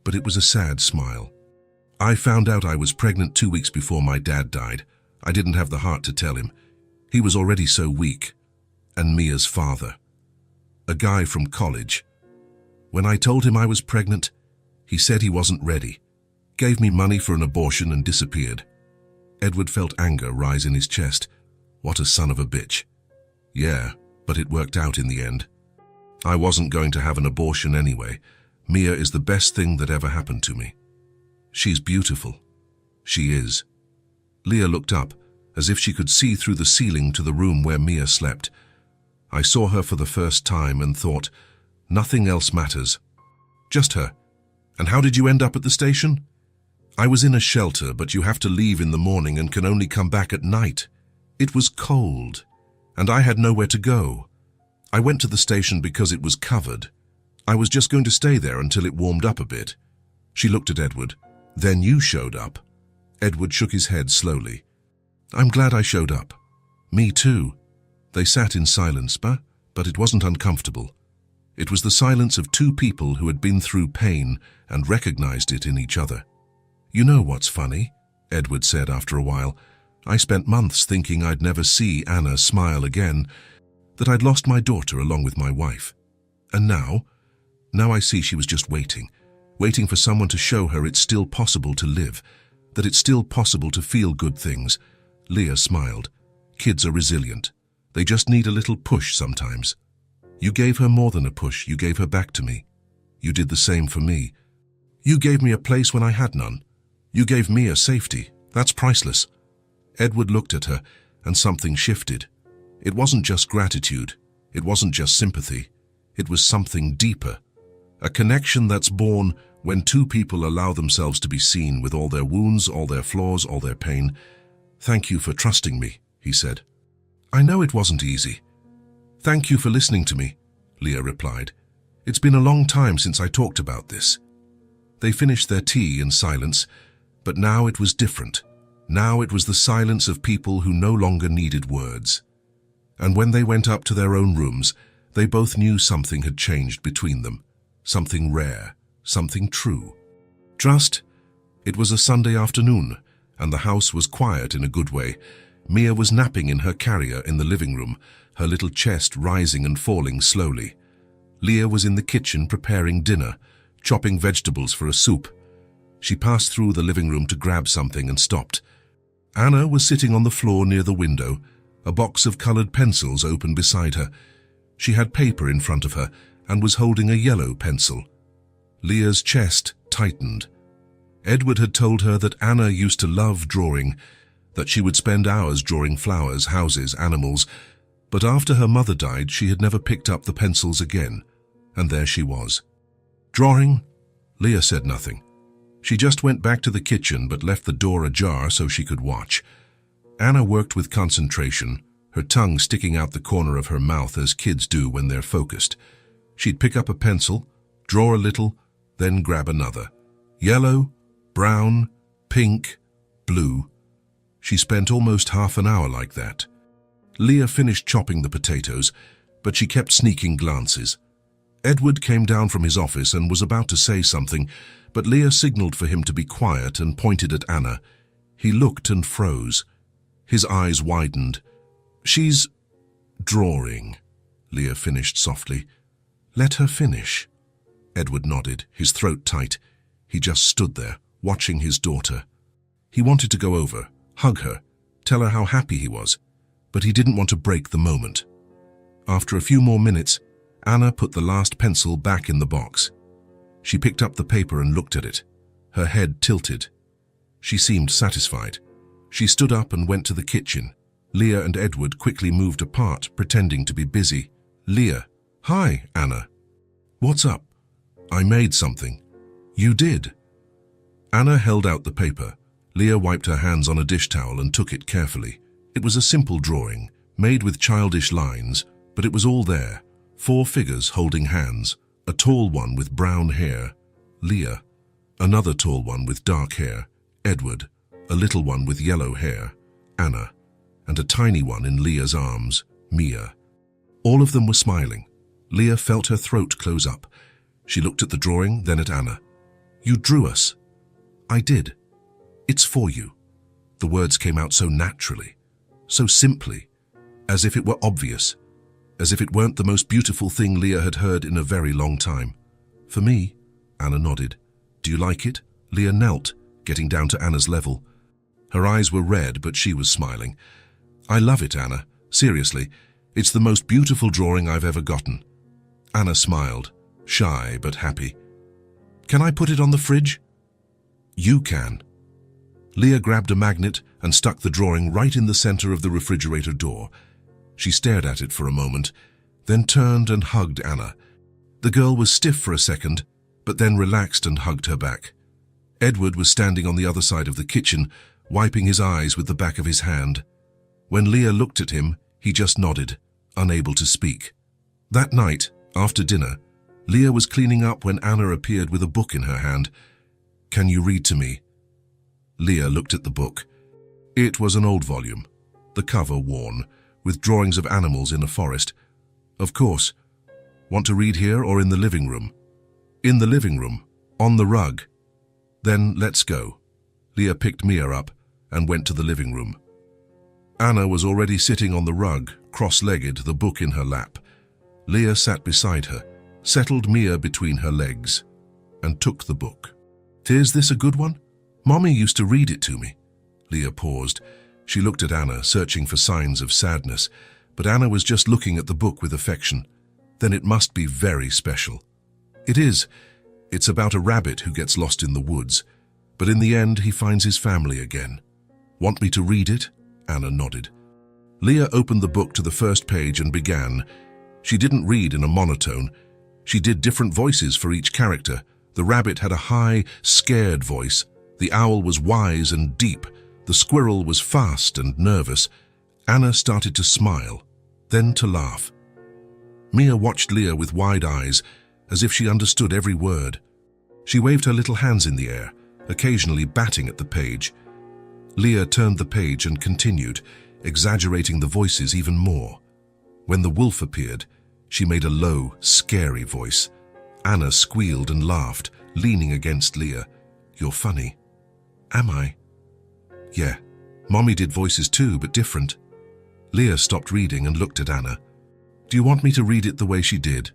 but it was a sad smile. I found out I was pregnant 2 weeks before my dad died. I didn't have the heart to tell him. He was already so weak. And Mia's father. A guy from college. When I told him I was pregnant, he said he wasn't ready. Gave me money for an abortion and disappeared. Edward felt anger rise in his chest. What a son of a bitch. Yeah, but it worked out in the end. I wasn't going to have an abortion anyway. Mia is the best thing that ever happened to me. She's beautiful. She is. Leah looked up, as if she could see through the ceiling to the room where Mia slept. I saw her for the first time and thought, nothing else matters. Just her. And how did you end up at the station? I was in a shelter, but you have to leave in the morning and can only come back at night. It was cold, and I had nowhere to go. I went to the station because it was covered. I was just going to stay there until it warmed up a bit. She looked at Edward. Then you showed up. Edward shook his head slowly. I'm glad I showed up. Me too. They sat in silence, but it wasn't uncomfortable. It was the silence of 2 people who had been through pain and recognized it in each other. You know what's funny? Edward said after a while. I spent months thinking I'd never see Anna smile again. that I'd lost my daughter along with my wife. And now I see she was just waiting for someone to show her it's still possible to live, that it's still possible to feel good things. Leah smiled. Kids are resilient. They just need a little push sometimes. You gave her more than a push, you gave her back to me. You did the same for me. You gave me a place when I had none. You gave me a safety. That's priceless. Edward looked at her, and something shifted. It wasn't just gratitude. It wasn't just sympathy. It was something deeper. A connection that's born when two people allow themselves to be seen with all their wounds, all their flaws, all their pain. "Thank you for trusting me," he said. "I know it wasn't easy." "Thank you for listening to me," Leah replied. "It's been a long time since I talked about this." They finished their tea in silence, but now it was different. Now it was the silence of people who no longer needed words. And when they went up to their own rooms, they both knew something had changed between them. Something rare, something true. It was a Sunday afternoon, and the house was quiet in a good way. Mia was napping in her carrier in the living room, her little chest rising and falling slowly. Leah was in the kitchen preparing dinner, chopping vegetables for a soup. She passed through the living room to grab something and stopped. Anna was sitting on the floor near the window, a box of colored pencils open beside her. She had paper in front of her and was holding a yellow pencil. Leah's chest tightened. Edward had told her that Anna used to love drawing, that she would spend hours drawing flowers, houses, animals, but after her mother died, she had never picked up the pencils again, and there she was. "Drawing?" Leah said nothing. She just went back to the kitchen but left the door ajar so she could watch. Anna worked with concentration, her tongue sticking out the corner of her mouth as kids do when they're focused. She'd pick up a pencil, draw a little, then grab another. Yellow, brown, pink, blue. She spent almost half an hour like that. Leah finished chopping the potatoes, but she kept sneaking glances. Edward came down from his office and was about to say something, but Leah signaled for him to be quiet and pointed at Anna. He looked and froze. His eyes widened. "She's drawing," Leah finished softly. "Let her finish." Edward nodded, his throat tight. He just stood there, watching his daughter. He wanted to go over, hug her, tell her how happy he was, but he didn't want to break the moment. After a few more minutes, Anna put the last pencil back in the box. She picked up the paper and looked at it, her head tilted. She seemed satisfied. She stood up and went to the kitchen. Leah and Edward quickly moved apart, pretending to be busy. "Leah." "Hi, Anna." "What's up?" "I made something." "You did?" Anna held out the paper. Leah wiped her hands on a dish towel and took it carefully. It was a simple drawing, made with childish lines, but it was all there. 4 figures holding hands, a tall one with brown hair, Leah, another tall one with dark hair, Edward, a little one with yellow hair, Anna, and a tiny one in Leah's arms, Mia. All of them were smiling. Leah felt her throat close up. She looked at the drawing, then at Anna. "You drew us." "I did. It's for you." The words came out so naturally, so simply, as if it were obvious, as if it weren't the most beautiful thing Leah had heard in a very long time. "For me?" Anna nodded. "Do you like it?" Leah knelt, getting down to Anna's level. Her eyes were red, but she was smiling. "I love it, Anna. Seriously, it's the most beautiful drawing I've ever gotten." Anna smiled, shy but happy. "Can I put it on the fridge?" "You can." Leah grabbed a magnet and stuck the drawing right in the center of the refrigerator door. She stared at it for a moment, then turned and hugged Anna. The girl was stiff for a second, but then relaxed and hugged her back. Edward was standing on the other side of the kitchen, wiping his eyes with the back of his hand. When Leah looked at him, he just nodded, unable to speak. That night, after dinner, Leah was cleaning up when Anna appeared with a book in her hand. "Can you read to me?" Leah looked at the book. It was an old volume, the cover worn, with drawings of animals in a forest. "Of course. Want to read here or in the living room?" "In the living room, on the rug." "Then let's go." Leah picked Mia up and went to the living room. Anna was already sitting on the rug, cross-legged, the book in her lap. Leah sat beside her, settled Mia between her legs, and took the book. "Is this a good one? Mommy used to read it to me." Leah paused. She looked at Anna, searching for signs of sadness, but Anna was just looking at the book with affection. "Then it must be very special." "It is. It's about a rabbit who gets lost in the woods, but in the end he finds his family again." "Want me to read it?" Anna nodded. Leah opened the book to the first page and began. She didn't read in a monotone. She did different voices for each character. The rabbit had a high, scared voice. The owl was wise and deep. The squirrel was fast and nervous. Anna started to smile, then to laugh. Mia watched Leah with wide eyes, as if she understood every word. She waved her little hands in the air, occasionally batting at the page. Leah turned the page and continued, exaggerating the voices even more. When the wolf appeared, she made a low, scary voice. Anna squealed and laughed, leaning against Leah. "You're funny." "Am I?" "Yeah. Mommy did voices too, but different." Leah stopped reading and looked at Anna. "Do you want me to read it the way she did?"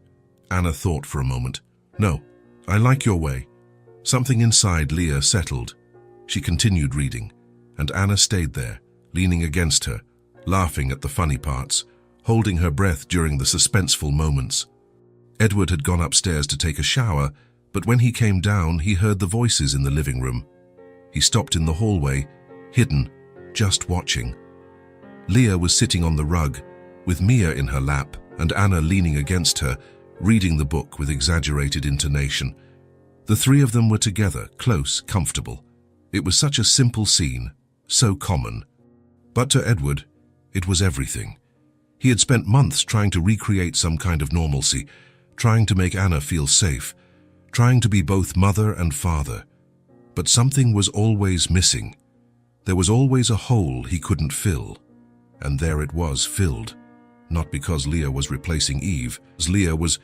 Anna thought for a moment. "No, I like your way." Something inside Leah settled. She continued reading, and Anna stayed there, leaning against her, laughing at the funny parts, holding her breath during the suspenseful moments. Edward had gone upstairs to take a shower, but when he came down, he heard the voices in the living room. He stopped in the hallway, hidden, just watching. Leah was sitting on the rug, with Mia in her lap and Anna leaning against her, reading the book with exaggerated intonation. The three of them were together, close, comfortable. It was such a simple scene, so common. But to Edward, it was everything. He had spent months trying to recreate some kind of normalcy, trying to make Anna feel safe, trying to be both mother and father. But something was always missing. There was always a hole he couldn't fill. And there it was, filled. Not because Leah was replacing Eve, as Leah was,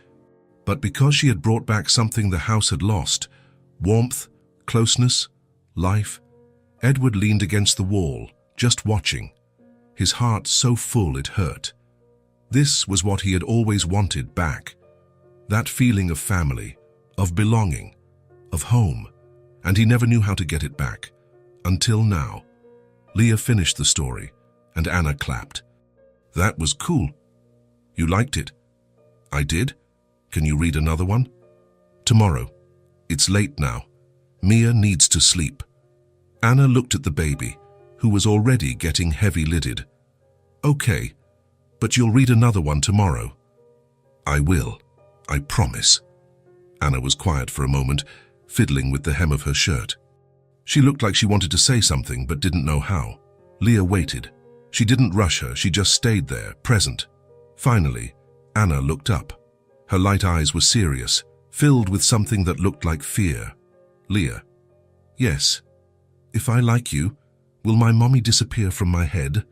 but because she had brought back something the house had lost. Warmth, closeness, life. Edward leaned against the wall, just watching, his heart so full it hurt. This was what he had always wanted back. That feeling of family, of belonging, of home, and he never knew how to get it back. Until now. Leah finished the story, and Anna clapped. "That was cool. You liked it?" "I did. Can you read another one?" "Tomorrow. It's late now. Mia needs to sleep." Anna looked at the baby, who was already getting heavy-lidded. "Okay, but you'll read another one tomorrow." "I will. I promise." Anna was quiet for a moment, fiddling with the hem of her shirt. She looked like she wanted to say something but didn't know how. Leah waited. She didn't rush her, she just stayed there, present. Finally, Anna looked up. Her light eyes were serious, filled with something that looked like fear. "Leah." "Yes. If I like you, will my mommy disappear from my head?"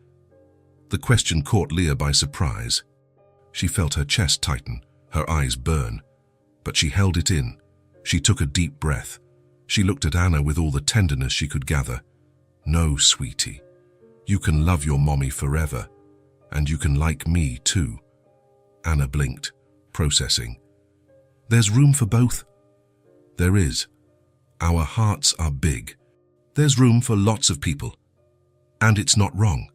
The question caught Leah by surprise. She felt her chest tighten, her eyes burn. But she held it in. She took a deep breath. She looked at Anna with all the tenderness she could gather. "No, sweetie. You can love your mommy forever, and you can like me too." Anna blinked, processing. "There's room for both?" "There is. Our hearts are big. There's room for lots of people. And it's not wrong.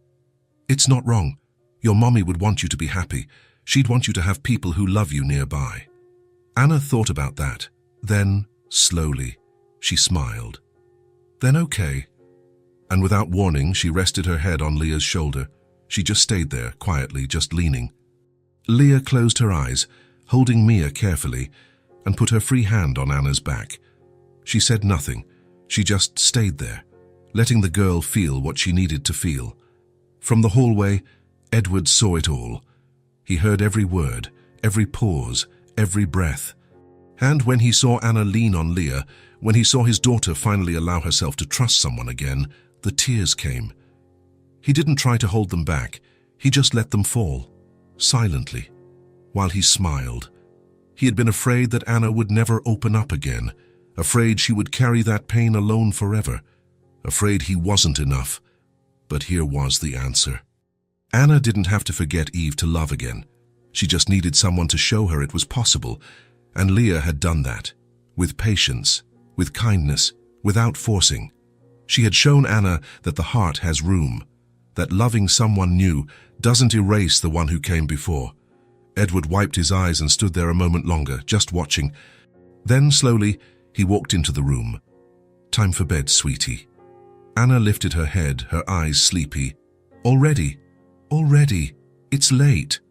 It's not wrong. Your mommy would want you to be happy. She'd want you to have people who love you nearby." Anna thought about that. Then, slowly, she smiled. "Then okay." And without warning, she rested her head on Leah's shoulder. She just stayed there, quietly, just leaning. Leah closed her eyes, holding Mia carefully, and put her free hand on Anna's back. She said nothing. She just stayed there, letting the girl feel what she needed to feel. From the hallway, Edward saw it all. He heard every word, every pause, every breath. And when he saw Anna lean on Leah, when he saw his daughter finally allow herself to trust someone again, the tears came. He didn't try to hold them back. He just let them fall, silently, while he smiled. He had been afraid that Anna would never open up again, afraid she would carry that pain alone forever, afraid he wasn't enough. But here was the answer. Anna didn't have to forget Eve to love again. She just needed someone to show her it was possible, and Leah had done that. With patience, with kindness, without forcing. She had shown Anna that the heart has room, that loving someone new doesn't erase the one who came before. Edward wiped his eyes and stood there a moment longer, just watching. Then, slowly, he walked into the room. "Time for bed, sweetie." Anna lifted her head, her eyes sleepy. "Already? Already? It's late."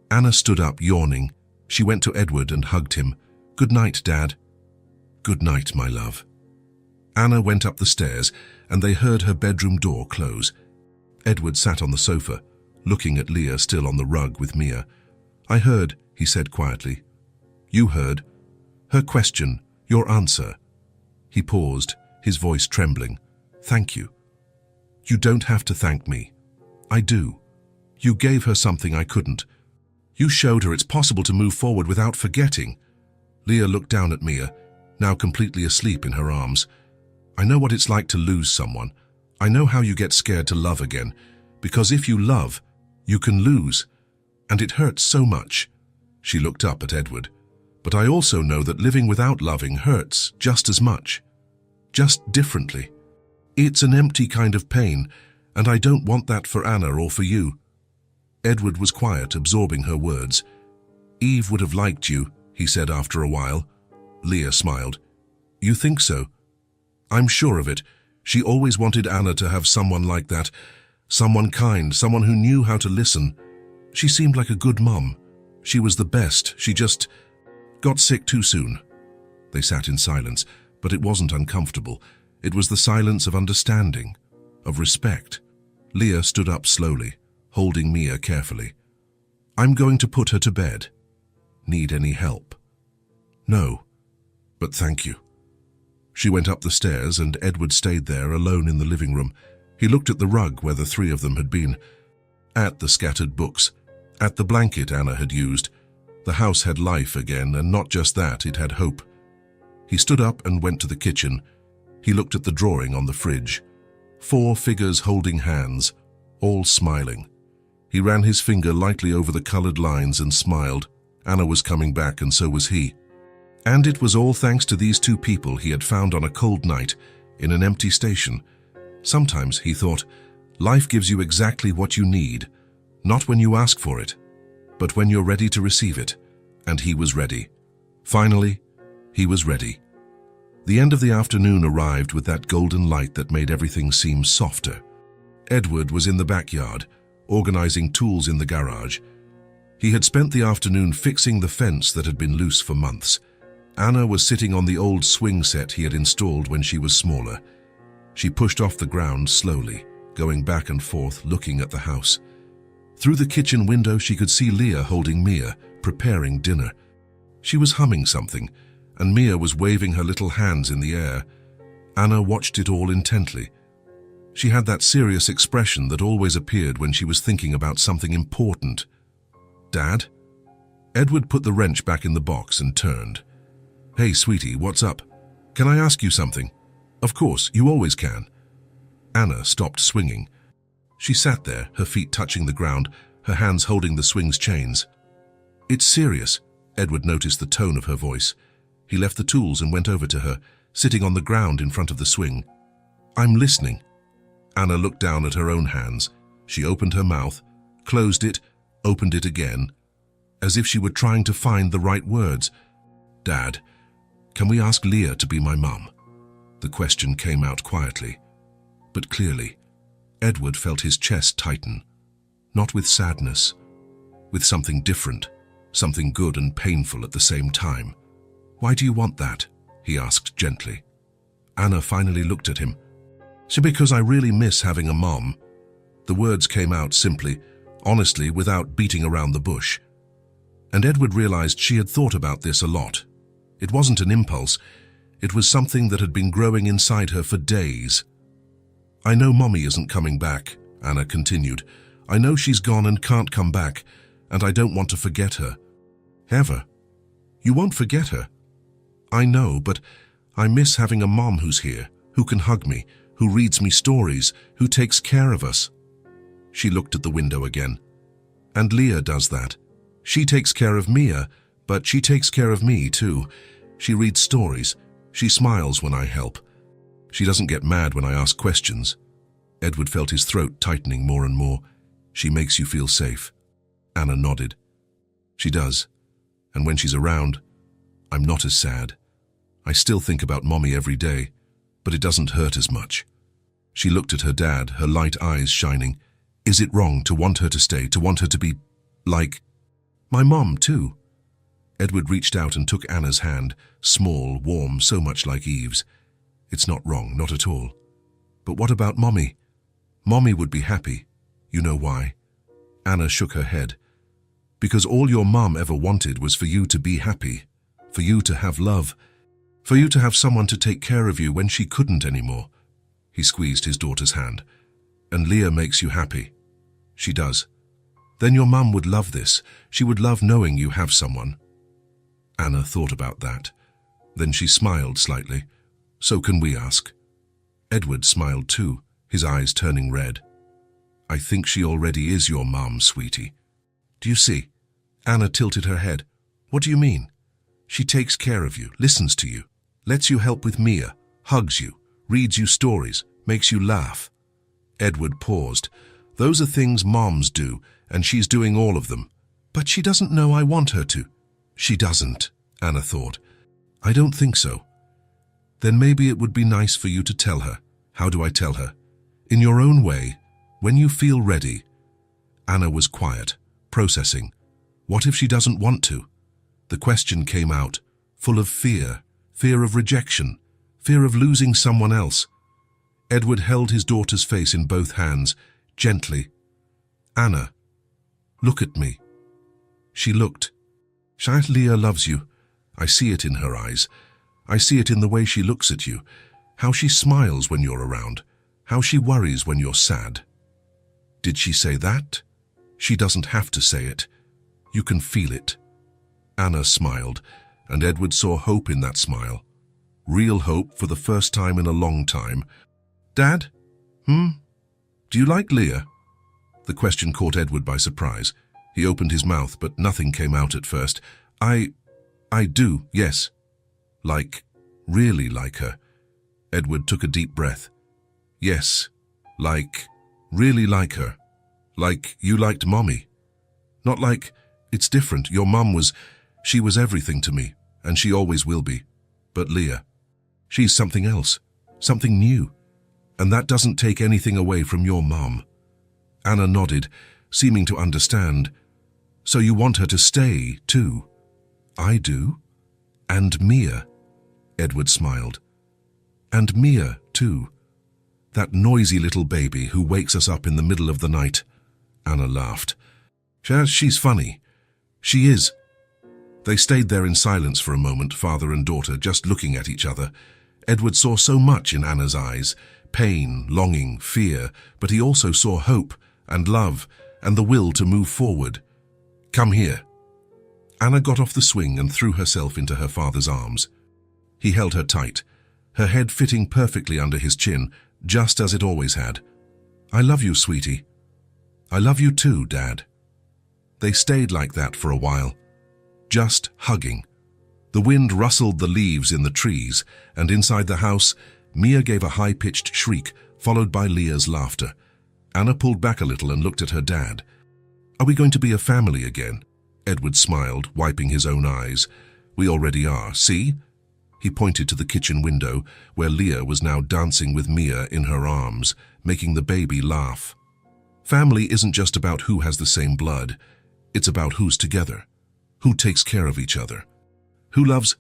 Anna stood up, yawning. She went to Edward and hugged him. "Good night, Dad." "Good night, my love." Anna went up the stairs, and they heard her bedroom door close. Edward sat on the sofa, looking at Leah still on the rug with Mia. "I heard," he said quietly. "You heard. Her question, your answer." He paused, his voice trembling. "Thank you." "You don't have to thank me. I do. You gave her something I couldn't. You showed her it's possible to move forward without forgetting." Leah looked down at Mia, now completely asleep in her arms. "I know what it's like to lose someone. I know how you get scared to love again, because if you love, you can lose. And it hurts so much." She looked up at Edward. "But I also know that living without loving hurts just as much. Just differently. It's an empty kind of pain, and I don't want that for Anna or for you." Edward was quiet, absorbing her words. "Eve would have liked you," he said after a while. Leah smiled. "You think so?" "I'm sure of it. She always wanted Anna to have someone like that. Someone kind, someone who knew how to listen. She seemed like a good mom. She was the best. She just got sick too soon." They sat in silence, but it wasn't uncomfortable. It was the silence of understanding, of respect. Leah stood up slowly, holding Mia carefully. "I'm going to put her to bed. Need any help?" "No, but thank you." She went up the stairs, and Edward stayed there alone in the living room. He looked at the rug where the three of them had been, at the scattered books, at the blanket Anna had used. The house had life again, and not just that, it had hope. He stood up and went to the kitchen. He looked at the drawing on the fridge. 4 figures holding hands, all smiling. He ran his finger lightly over the colored lines and smiled. Anna was coming back, and so was he. And it was all thanks to these 2 people he had found on a cold night in an empty station. Sometimes, he thought, life gives you exactly what you need, not when you ask for it, but when you're ready to receive it. And he was ready. Finally, he was ready. The end of the afternoon arrived with that golden light that made everything seem softer. Edward was in the backyard, organizing tools in the garage. He had spent the afternoon fixing the fence that had been loose for months. Anna was sitting on the old swing set he had installed when she was smaller. She pushed off the ground slowly, going back and forth, looking at the house. Through the kitchen window, she could see Leah holding Mia, preparing dinner. She was humming something, and Mia was waving her little hands in the air. Anna watched it all intently. She had that serious expression that always appeared when she was thinking about something important. "Dad?" Edward put the wrench back in the box and turned. "Hey, sweetie, what's up? Can I ask you something?" "Of course, you always can." Anna stopped swinging. She sat there, her feet touching the ground, her hands holding the swing's chains. "It's serious." Edward noticed the tone of her voice. He left the tools and went over to her, sitting on the ground in front of the swing. "I'm listening." Anna looked down at her own hands. She opened her mouth, closed it, opened it again, as if she were trying to find the right words. "Dad, can we ask Leah to be my mum?" The question came out quietly, but clearly. Edward felt his chest tighten, not with sadness, with something different, something good and painful at the same time. "Why do you want that?" he asked gently. Anna finally looked at him. "So because I really miss having a mom." The words came out simply, honestly, without beating around the bush. And Edward realized she had thought about this a lot. It wasn't an impulse. It was something that had been growing inside her for days. "I know Mommy isn't coming back," Anna continued. "I know she's gone and can't come back, and I don't want to forget her. Ever. You won't forget her." "I know, but I miss having a mom who's here, who can hug me, who reads me stories, who takes care of us." She looked at the window again. And Leah does that. She takes care of Mia, but she takes care of me too. She reads stories. She smiles when I help. She doesn't get mad when I ask questions. Edward felt his throat tightening more and more. She makes you feel safe. Anna nodded. She does. And when she's around, I'm not as sad. I still think about Mommy every day, but it doesn't hurt as much. She looked at her dad, her light eyes shining. Is it wrong to want her to stay, to want her to be like my mom too? Edward reached out and took Anna's hand, small, warm, so much like Eve's. It's not wrong, not at all. But what about Mommy? Mommy would be happy. You know why? Anna shook her head. Because all your mom ever wanted was for you to be happy, for you to have love, for you to have someone to take care of you when she couldn't anymore. He squeezed his daughter's hand. And Leah makes you happy. She does. Then your mum would love this. She would love knowing you have someone. Anna thought about that. Then she smiled slightly. So can we ask? Edward smiled too, his eyes turning red. I think she already is your mum, sweetie. Do you see? Anna tilted her head. What do you mean? She takes care of you, listens to you, lets you help with Mia, hugs you, reads you stories, makes you laugh. Edward paused. Those are things moms do, and she's doing all of them. But she doesn't know I want her to. She doesn't, Anna thought. I don't think so. Then maybe it would be nice for you to tell her. How do I tell her? In your own way, when you feel ready. Anna was quiet, processing. What if she doesn't want to? The question came out, full of fear, fear of rejection, fear of losing someone else. Edward held his daughter's face in both hands, gently. Anna, look at me. She looked. Leah loves you. I see it in her eyes. I see it in the way she looks at you, how she smiles when you're around, how she worries when you're sad. Did she say that? She doesn't have to say it. You can feel it. Anna smiled, and Edward saw hope in that smile. Real hope for the first time in a long time. Dad? Do you like Leah? The question caught Edward by surprise. He opened his mouth, but nothing came out at first. I do, yes. Really like her. Edward took a deep breath. Yes, really like her. Like you liked Mommy. Not like, it's different. Your mum she was everything to me, and she always will be. But Leah, she's something else, something new. And that doesn't take anything away from your mom. Anna nodded, seeming to understand. So you want her to stay, too? I do. And Mia. Edward smiled. And Mia, too. That noisy little baby who wakes us up in the middle of the night. Anna laughed. She's funny. She is. They stayed there in silence for a moment, father and daughter, just looking at each other. Edward saw so much in Anna's eyes. Pain, longing, fear, but he also saw hope and love and the will to move forward. Come here. Anna got off the swing and threw herself into her father's arms. He held her tight, her head fitting perfectly under his chin, just as it always had. I love you, sweetie. I love you too, Dad. They stayed like that for a while, just hugging. The wind rustled the leaves in the trees, and inside the house, Mia gave a high-pitched shriek, followed by Leah's laughter. Anna pulled back a little and looked at her dad. Are we going to be a family again? Edward smiled, wiping his own eyes. We already are, see? He pointed to the kitchen window, where Leah was now dancing with Mia in her arms, making the baby laugh. Family isn't just about who has the same blood. It's about who's together, who takes care of each other, who loves.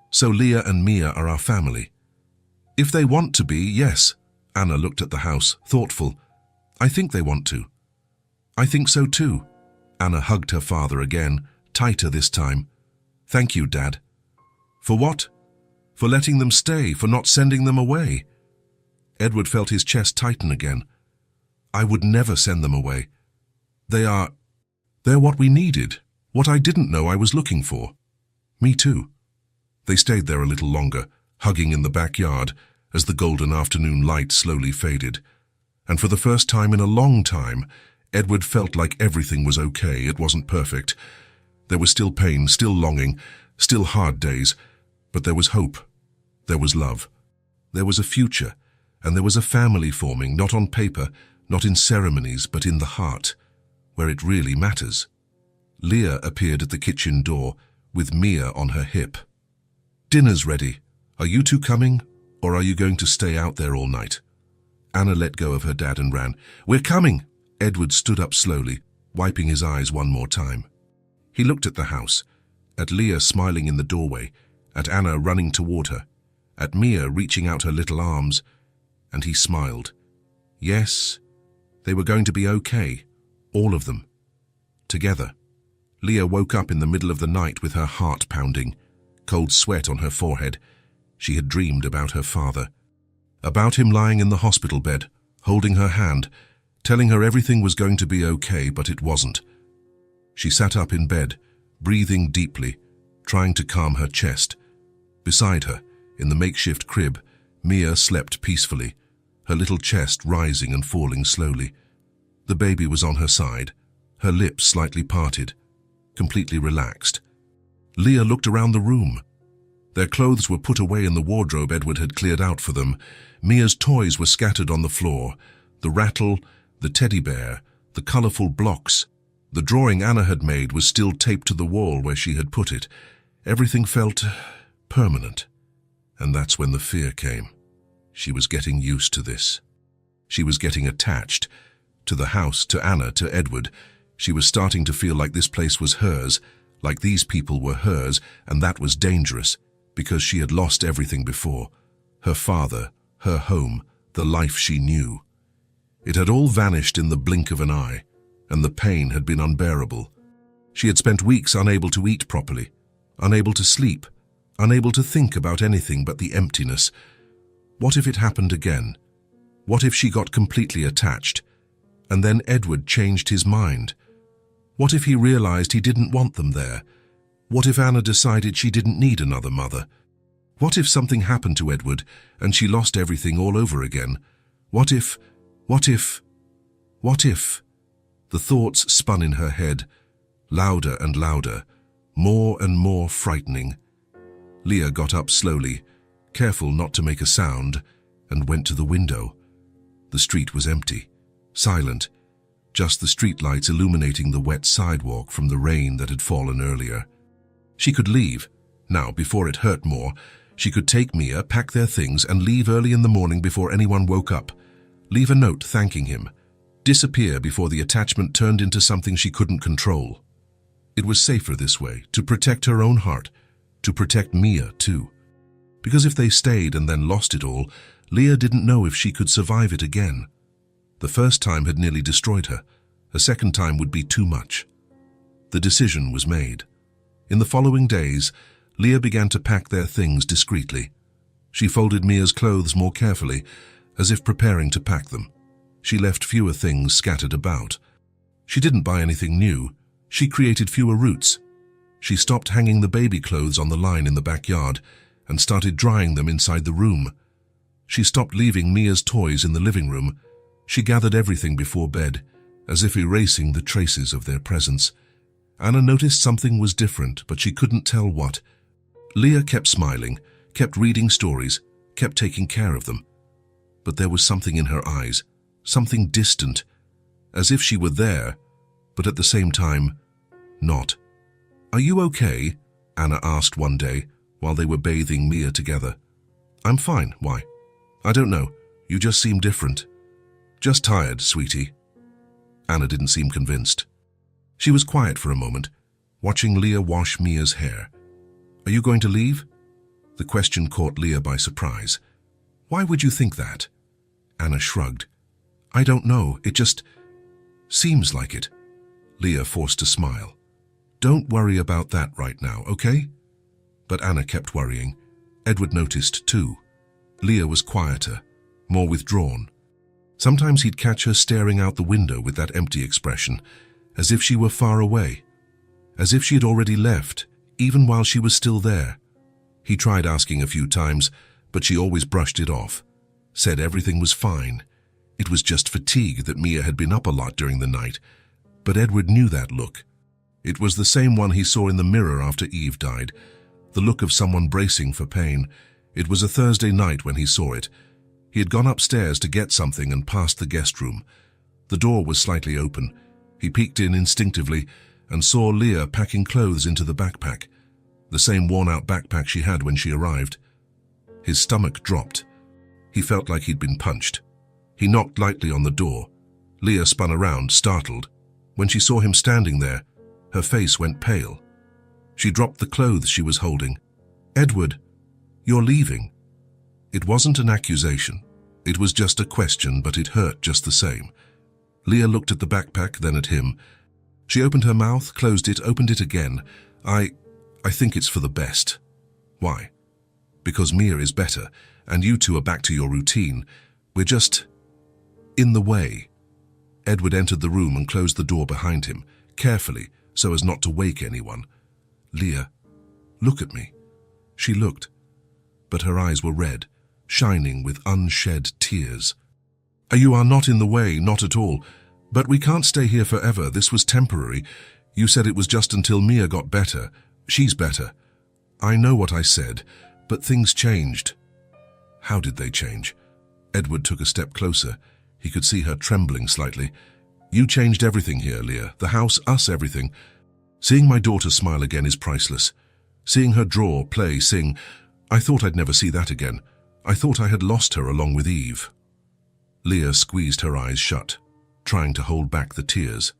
So Leah and Mia are our family. If they want to be, yes. Anna looked at the house, thoughtful. I think they want to. I think so too. Anna hugged her father again, tighter this time. Thank you, Dad. For what? For letting them stay, for not sending them away. Edward felt his chest tighten again. I would never send them away. They're what we needed, what I didn't know I was looking for. Me too. They stayed there a little longer, hugging in the backyard as the golden afternoon light slowly faded. And for the first time in a long time, Edward felt like everything was okay. It wasn't perfect. There was still pain, still longing, still hard days, but there was hope. There was love. There was a future, and there was a family forming, not on paper, not in ceremonies, but in the heart, where it really matters. Leah appeared at the kitchen door, with Mia on her hip. "Dinner's ready. Are you two coming, or are you going to stay out there all night?" Anna let go of her dad and ran. "We're coming!" Edward stood up slowly, wiping his eyes one more time. He looked at the house, at Leah smiling in the doorway, at Anna running toward her, at Mia reaching out her little arms, and he smiled. Yes, they were going to be okay, all of them, together. Leah woke up in the middle of the night with her heart pounding, cold sweat on her forehead. She had dreamed about her father, about him lying in the hospital bed, holding her hand, telling her everything was going to be okay, but it wasn't. She sat up in bed, breathing deeply, trying to calm her chest. Beside her, in the makeshift crib, Mia slept peacefully, her little chest rising and falling slowly. The baby was on her side, her lips slightly parted, completely relaxed. Leah looked around the room. Their clothes were put away in the wardrobe Edward had cleared out for them. Mia's toys were scattered on the floor. The rattle, the teddy bear, the colorful blocks. The drawing Anna had made was still taped to the wall where she had put it. Everything felt permanent. And that's when the fear came. She was getting used to this. She was getting attached to the house, to Anna, to Edward. She was starting to feel like this place was hers, like these people were hers, and that was dangerous, because she had lost everything before. Her father, her home, the life she knew. It had all vanished in the blink of an eye, and the pain had been unbearable. She had spent weeks unable to eat properly, unable to sleep, unable to think about anything but the emptiness. What if it happened again? What if she got completely attached, and then Edward changed his mind? What if he realized he didn't want them there? What if Anna decided she didn't need another mother? What if something happened to Edward and she lost everything all over again? What if? The thoughts spun in her head, louder and louder, more and more frightening. Leah got up slowly, careful not to make a sound, and went to the window. The street was empty, silent, just the streetlights illuminating the wet sidewalk from the rain that had fallen earlier. She could leave, now before it hurt more. She could take Mia, pack their things, and leave early in the morning before anyone woke up. Leave a note thanking him. Disappear before the attachment turned into something she couldn't control. It was safer this way, to protect her own heart, to protect Mia too. Because if they stayed and then lost it all, Leah didn't know if she could survive it again. The first time had nearly destroyed her. A second time would be too much. The decision was made. In the following days, Leah began to pack their things discreetly. She folded Mia's clothes more carefully, as if preparing to pack them. She left fewer things scattered about. She didn't buy anything new. She created fewer routes. She stopped hanging the baby clothes on the line in the backyard and started drying them inside the room. She stopped leaving Mia's toys in the living room. She gathered everything before bed, as if erasing the traces of their presence. Anna noticed something was different, but she couldn't tell what. Leah kept smiling, kept reading stories, kept taking care of them. But there was something in her eyes, something distant, as if she were there, but at the same time, not. "Are you okay?" Anna asked one day, while they were bathing Mia together. "I'm fine. Why?" "I don't know. You just seem different." "Just tired, sweetie." Anna didn't seem convinced. She was quiet for a moment, watching Leah wash Mia's hair. "Are you going to leave?" The question caught Leah by surprise. "Why would you think that?" Anna shrugged. "I don't know. It just seems like it." Leah forced a smile. "Don't worry about that right now, okay?" But Anna kept worrying. Edward noticed too. Leah was quieter, more withdrawn. Sometimes he'd catch her staring out the window with that empty expression, as if she were far away, as if she had already left, even while she was still there. He tried asking a few times, but she always brushed it off, said everything was fine. It was just fatigue that Mia had been up a lot during the night, but Edward knew that look. It was the same one he saw in the mirror after Eve died, the look of someone bracing for pain. It was a Thursday night when he saw it. He had gone upstairs to get something and passed the guest room. The door was slightly open. He peeked in instinctively and saw Leah packing clothes into the backpack, the same worn-out backpack she had when she arrived. His stomach dropped. He felt like he'd been punched. He knocked lightly on the door. Leah spun around, startled. When she saw him standing there, her face went pale. She dropped the clothes she was holding. "Edward, you're leaving." It wasn't an accusation. It was just a question, but it hurt just the same. Leah looked at the backpack, then at him. She opened her mouth, closed it, opened it again. I think it's for the best." "Why?" "Because Mia is better, and you two are back to your routine. We're just in the way." Edward entered the room and closed the door behind him, carefully, so as not to wake anyone. "Leah, look at me." She looked, but her eyes were red, shining with unshed tears. "You are not in the way, not at all. But we can't stay here forever. This was temporary. You said it was just until Mia got better. She's better." "I know what I said, but things changed." "How did they change?" Edward took a step closer. He could see her trembling slightly. "You changed everything here, Leah. The house, us, everything. Seeing my daughter smile again is priceless. Seeing her draw, play, sing. I thought I'd never see that again. I thought I had lost her along with Eve." Leah squeezed her eyes shut, trying to hold back the tears.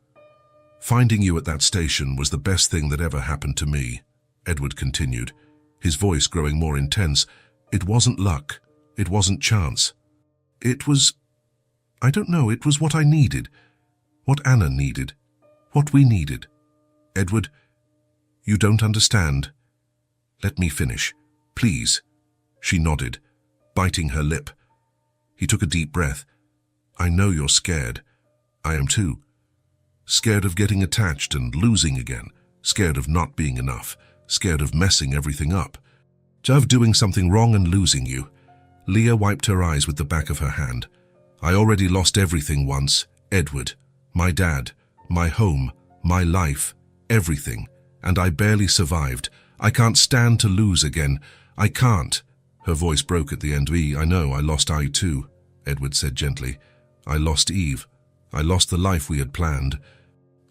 "Finding you at that station was the best thing that ever happened to me," Edward continued, his voice growing more intense. "It wasn't luck. It wasn't chance. It was, I don't know, it was what I needed. What Anna needed. What we needed. Edward, you don't understand. Let me finish, please." She nodded, biting her lip. He took a deep breath. "I know you're scared. I am too. Scared of getting attached and losing again. Scared of not being enough. Scared of messing everything up. Of doing something wrong and losing you." Leah wiped her eyes with the back of her hand. "I already lost everything once, Edward. My dad, my home, my life, everything. And I barely survived. I can't stand to lose again. I can't." Her voice broke at the end. "I know, I lost I too," Edward said gently. "I lost Eve. I lost the life we had planned.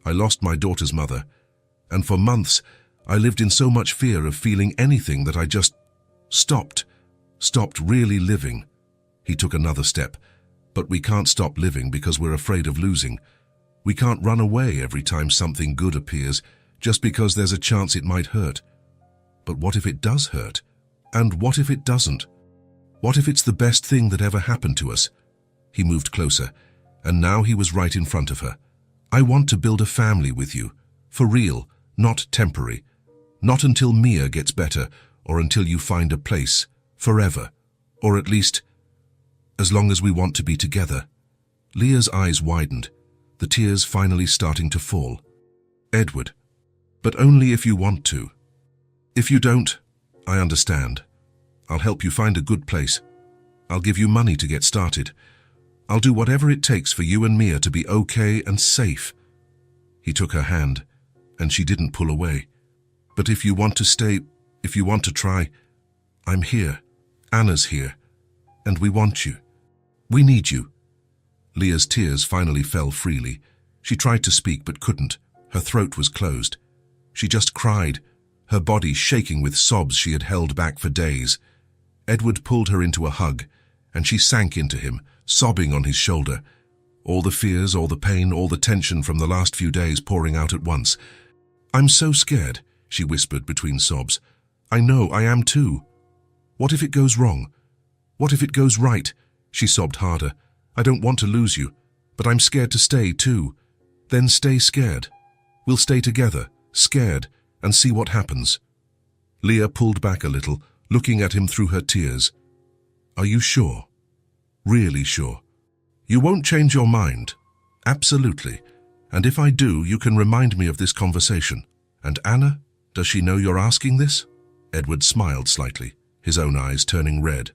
I lost my daughter's mother. And for months, I lived in so much fear of feeling anything that I just stopped really living." He took another step. "But we can't stop living because we're afraid of losing. We can't run away every time something good appears, just because there's a chance it might hurt. But what if it does hurt? And what if it doesn't? What if it's the best thing that ever happened to us?" He moved closer, and now he was right in front of her. "I want to build a family with you. For real, not temporary. Not until Mia gets better, or until you find a place. Forever. Or at least, as long as we want to be together." Leah's eyes widened, the tears finally starting to fall. "Edward, but only if you want to. If you don't, I understand. I'll help you find a good place. I'll give you money to get started. I'll do whatever it takes for you and Mia to be okay and safe." He took her hand, and she didn't pull away. "But if you want to stay, if you want to try, I'm here. Anna's here. And we want you. We need you." Leah's tears finally fell freely. She tried to speak but couldn't. Her throat was closed. She just cried, her body shaking with sobs she had held back for days. Edward pulled her into a hug, and she sank into him, sobbing on his shoulder. All the fears, all the pain, all the tension from the last few days pouring out at once. "I'm so scared," she whispered between sobs. "I know, I am too. What if it goes wrong? What if it goes right?" She sobbed harder. "I don't want to lose you, but I'm scared to stay too." "Then stay scared. We'll stay together, scared, and see what happens." Leah pulled back a little, looking at him through her tears. "Are you sure? Really sure? You won't change your mind?" "Absolutely. And if I do, you can remind me of this conversation. And Anna, does she know you're asking this?" Edward smiled slightly, his own eyes turning red.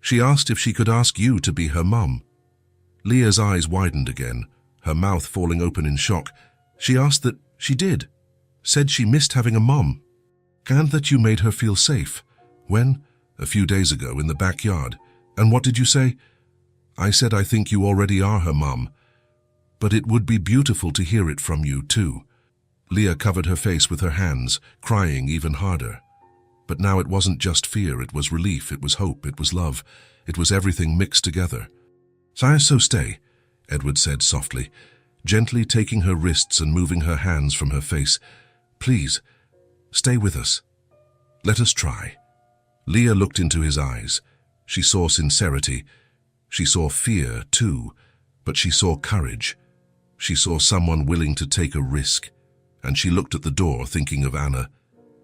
"She asked if she could ask you to be her mum." Leah's eyes widened again, her mouth falling open in shock. She asked that she did. Said she missed having a mom. And that you made her feel safe. When? A few days ago in the backyard. And what did you say? I said I think you already are her mom. But it would be beautiful to hear it from you, too. Leah covered her face with her hands, crying even harder. But now it wasn't just fear, it was relief, it was hope, it was love. It was everything mixed together. So stay, Edward said softly, gently taking her wrists and moving her hands from her face. Please, stay with us. Let us try. Leah looked into his eyes. She saw sincerity. She saw fear, too, but she saw courage. She saw someone willing to take a risk. And she looked at the door, thinking of Anna,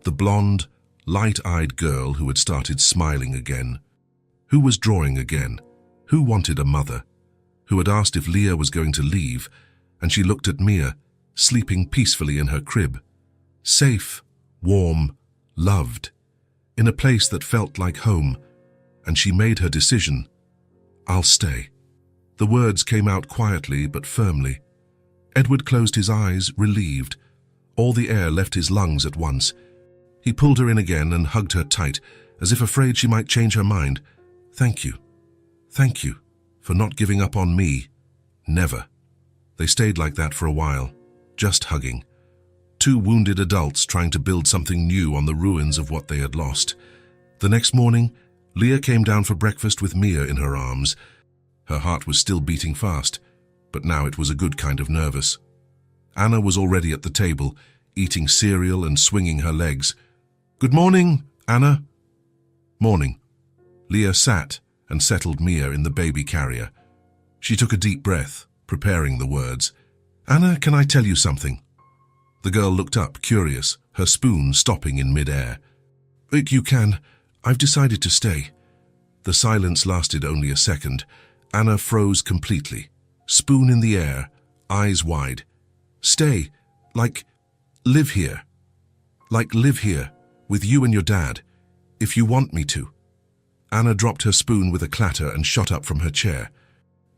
the blonde, light-eyed girl who had started smiling again, who was drawing again, who wanted a mother, who had asked if Leah was going to leave, and she looked at Mia, sleeping peacefully in her crib, safe, warm, loved, in a place that felt like home, and she made her decision. I'll stay. The words came out quietly but firmly. Edward closed his eyes, relieved. All the air left his lungs at once. He pulled her in again and hugged her tight, as if afraid she might change her mind. Thank you. Thank you for not giving up on me. Never. They stayed like that for a while, just hugging. Two wounded adults trying to build something new on the ruins of what they had lost. The next morning, Leah came down for breakfast with Mia in her arms. Her heart was still beating fast, but now it was a good kind of nervous. Anna was already at the table, eating cereal and swinging her legs. Good morning, Anna. Morning. Leah sat and settled Mia in the baby carrier. She took a deep breath, preparing the words. Anna, can I tell you something? The girl looked up, curious, her spoon stopping in mid-air. You can. I've decided to stay. The silence lasted only a second. Anna froze completely, spoon in the air, eyes wide. Stay, like live here. Like live here, with you and your dad, if you want me to. Anna dropped her spoon with a clatter and shot up from her chair.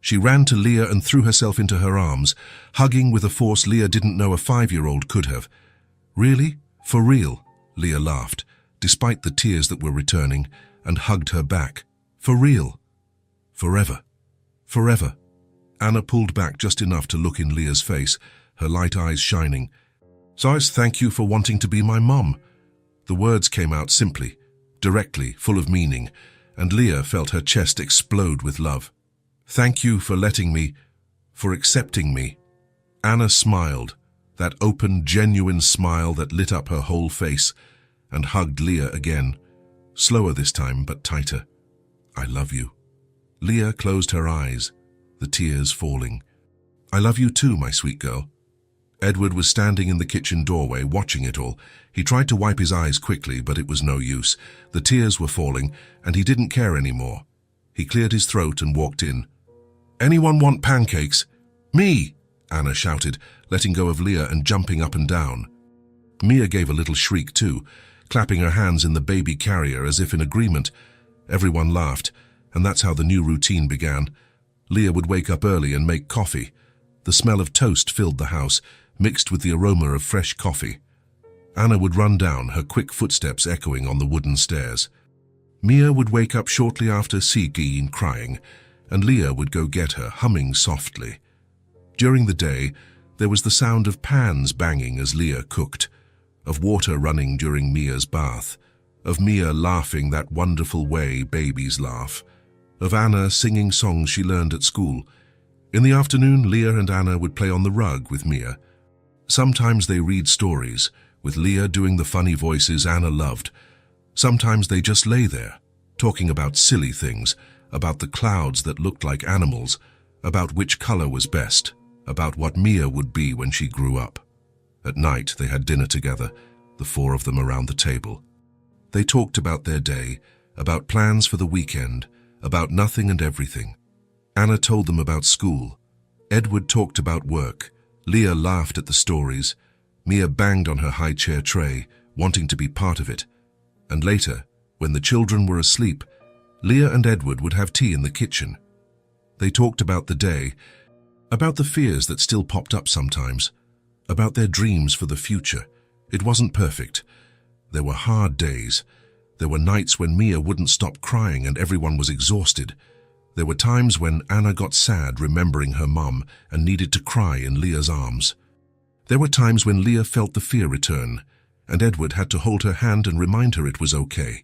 She ran to Leah and threw herself into her arms, hugging with a force Leah didn't know a 5-year-old could have. Really? For real? Leah laughed, despite the tears that were returning, and hugged her back. For real? Forever. Forever. Anna pulled back just enough to look in Leah's face, her light eyes shining. Sais, thank you for wanting to be my mom. The words came out simply, directly, full of meaning, and Leah felt her chest explode with love. Thank you for letting me, for accepting me. Anna smiled, that open, genuine smile that lit up her whole face, and hugged Leah again, slower this time, but tighter. I love you. Leah closed her eyes, the tears falling. I love you too, my sweet girl. Edward was standing in the kitchen doorway, watching it all. He tried to wipe his eyes quickly, but it was no use. The tears were falling, and he didn't care anymore. He cleared his throat and walked in. Anyone want pancakes? Me! Anna shouted, letting go of Leah and jumping up and down. Mia gave a little shriek too, clapping her hands in the baby carrier as if in agreement. Everyone laughed, and that's how the new routine began. Leah would wake up early and make coffee. The smell of toast filled the house, mixed with the aroma of fresh coffee. Anna would run down, her quick footsteps echoing on the wooden stairs. Mia would wake up shortly after, Sigyn crying, and Leah would go get her, humming softly. During the day, there was the sound of pans banging as Leah cooked, of water running during Mia's bath, of Mia laughing that wonderful way babies laugh, of Anna singing songs she learned at school. In the afternoon, Leah and Anna would play on the rug with Mia. Sometimes they read stories, with Leah doing the funny voices Anna loved. Sometimes they just lay there, talking about silly things, about the clouds that looked like animals, about which color was best, about what Mia would be when she grew up. At night, they had dinner together, the four of them around the table. They talked about their day, about plans for the weekend, about nothing and everything. Anna told them about school. Edward talked about work. Leah laughed at the stories. Mia banged on her high chair tray, wanting to be part of it. And later, when the children were asleep, Leah and Edward would have tea in the kitchen. They talked about the day, about the fears that still popped up sometimes, about their dreams for the future. It wasn't perfect. There were hard days. There were nights when Mia wouldn't stop crying and everyone was exhausted. There were times when Anna got sad remembering her mum and needed to cry in Leah's arms. There were times when Leah felt the fear return, and Edward had to hold her hand and remind her it was okay.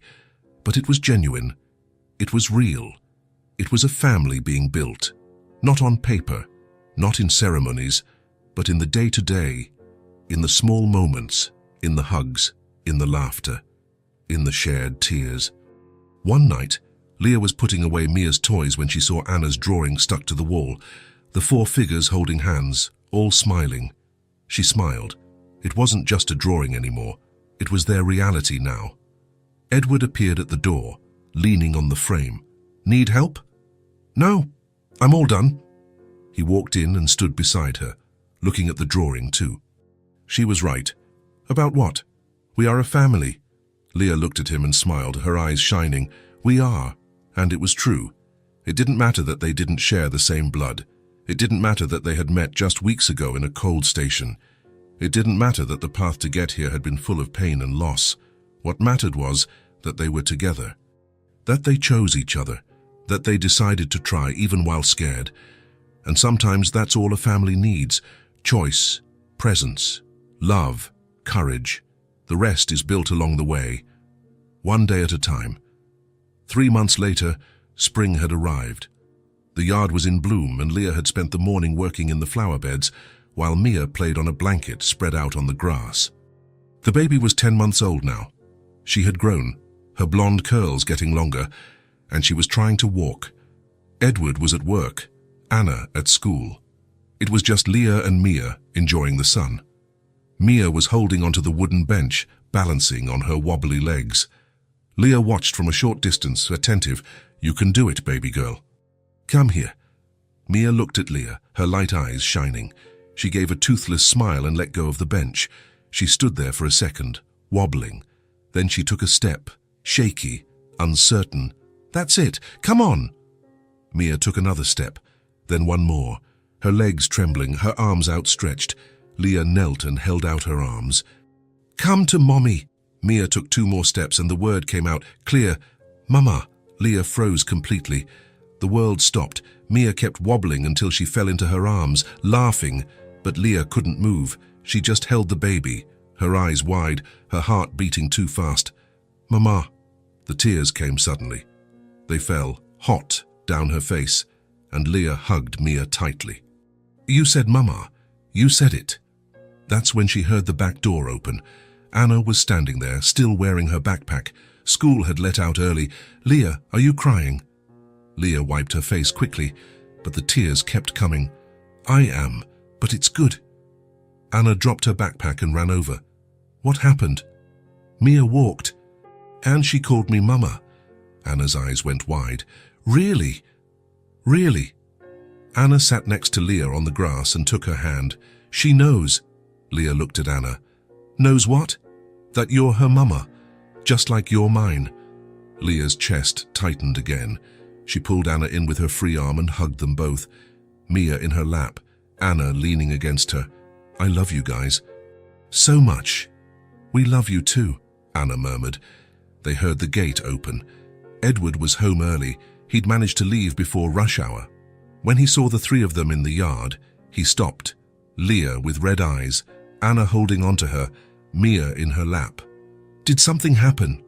But it was genuine. It was real. It was a family being built, not on paper, not in ceremonies, but in the day-to-day, in the small moments, in the hugs, in the laughter, in the shared tears. One night, Leah was putting away Mia's toys when she saw Anna's drawing stuck to the wall, the four figures holding hands, all smiling. She smiled. It wasn't just a drawing anymore. It was their reality now. Edward appeared at the door, leaning on the frame. "Need help?" "No, I'm all done." He walked in and stood beside her, looking at the drawing too. She was right. "About what?" "We are a family." Leah looked at him and smiled, her eyes shining. "We are." And it was true. It didn't matter that they didn't share the same blood. It didn't matter that they had met just weeks ago in a cold station. It didn't matter that the path to get here had been full of pain and loss. What mattered was that they were together, that they chose each other, that they decided to try even while scared. And sometimes that's all a family needs: choice, presence, love, courage. The rest is built along the way, one day at a time. 3 months later, spring had arrived. The yard was in bloom and Leah had spent the morning working in the flower beds, while Mia played on a blanket spread out on the grass. The baby was 10 months old now. She had grown, her blonde curls getting longer, and she was trying to walk. Edward was at work, Anna at school. It was just Leah and Mia enjoying the sun. Mia was holding onto the wooden bench, balancing on her wobbly legs. Leah watched from a short distance, attentive. "You can do it, baby girl. Come here." Mia looked at Leah, her light eyes shining. She gave a toothless smile and let go of the bench. She stood there for a second, wobbling. Then she took a step, shaky, uncertain. "That's it. Come on." Mia took another step, then one more, her legs trembling, her arms outstretched. Leah knelt and held out her arms. "Come to Mommy." Mia took 2 more steps and the word came out, clear, "Mama." Leah froze completely. The world stopped. Mia kept wobbling until she fell into her arms, laughing, but Leah couldn't move. She just held the baby, her eyes wide, her heart beating too fast. "Mama." The tears came suddenly. They fell, hot, down her face, and Leah hugged Mia tightly. "You said Mama. You said it." That's when she heard the back door open. Anna was standing there, still wearing her backpack. School had let out early. "Leah, are you crying?" Leah wiped her face quickly, but the tears kept coming. "I am, but it's good." Anna dropped her backpack and ran over. "What happened?" "Mia walked, and she called me Mama." Anna's eyes went wide. "Really? Really?" Anna sat next to Leah on the grass and took her hand. "She knows." Leah looked at Anna. "Knows what?" "That you're her mama, just like you're mine." Leah's chest tightened again. She pulled Anna in with her free arm and hugged them both. Mia in her lap, Anna leaning against her. "I love you guys. So much." "We love you too," Anna murmured. They heard the gate open. Edward was home early. He'd managed to leave before rush hour. When he saw the 3 of them in the yard, he stopped. Leah with red eyes, Anna holding onto her, Mia in her lap. "Did something happen?"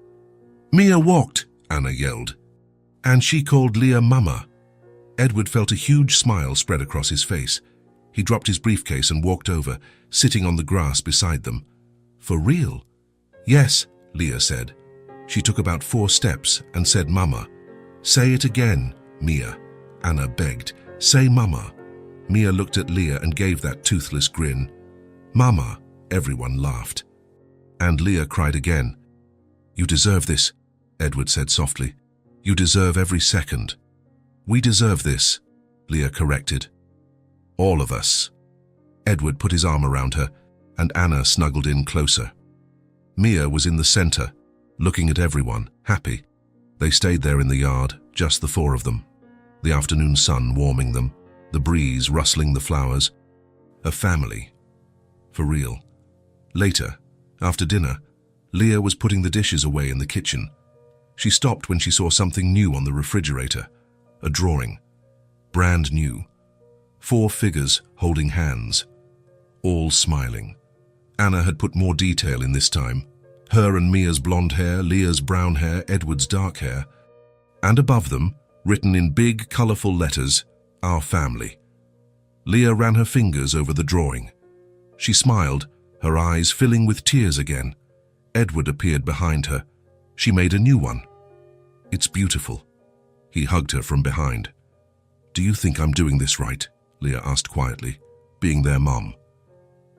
"Mia walked," Anna yelled. "And she called Leah Mama." Edward felt a huge smile spread across his face. He dropped his briefcase and walked over, sitting on the grass beside them. "For real?" "Yes," Leah said. She took about 4 steps and said Mama. "Say it again, Mia," Anna begged. "Say Mama." Mia looked at Leah and gave that toothless grin. "Mama," everyone laughed. And Leah cried again. "You deserve this," Edward said softly. "You deserve every second." "We deserve this," Leah corrected. "All of us." Edward put his arm around her, and Anna snuggled in closer. Mia was in the center, looking at everyone, happy. They stayed there in the yard, just the 4 of them. the afternoon sun warming them, the breeze rustling the flowers. A family. For real. Later, after dinner, Leah was putting the dishes away in the kitchen. She stopped when she saw something new on the refrigerator. A drawing. Brand new. 4 figures holding hands. All smiling. Anna had put more detail in this time. Her and Mia's blonde hair, Leah's brown hair, Edward's dark hair. And above them, written in big, colourful letters, our family. Leah ran her fingers over the drawing. She smiled, her eyes filling with tears again. Edward appeared behind her. She made a new one. It's beautiful. He hugged her from behind. Do you think I'm doing this right? Leah asked quietly, being their mom.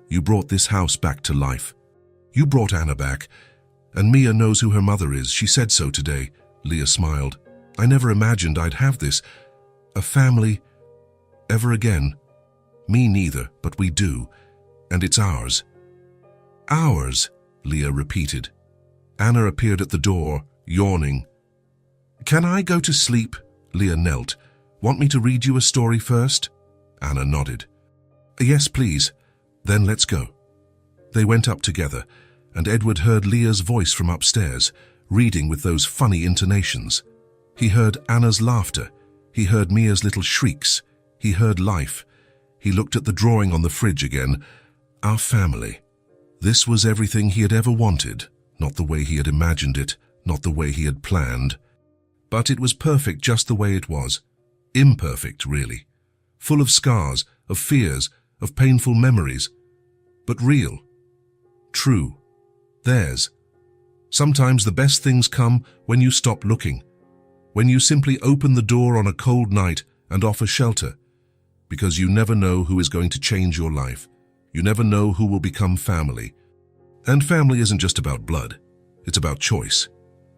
You brought this house back to life. You brought Anna back, and Mia knows who her mother is. She said so today. Leah smiled. I never imagined I'd have this. A family. Ever again. Me neither, but we do. And it's ours. Ours, Leah repeated. Anna appeared at the door, yawning. Can I go to sleep? Leah knelt. Want me to read you a story first? Anna nodded. Yes, please. Then let's go. They went up together, and Edward heard Leah's voice from upstairs, reading with those funny intonations. He heard Anna's laughter. He heard Mia's little shrieks. He heard life. He looked at the drawing on the fridge again. Our family. This was everything he had ever wanted, not the way he had imagined it, not the way he had planned. But it was perfect just the way it was. Imperfect, really. Full of scars, of fears, of painful memories. But real. True. Theirs. Sometimes the best things come when you stop looking. When you simply open the door on a cold night and offer shelter. Because you never know who is going to change your life. You never know who will become family. And family isn't just about blood. It's about choice.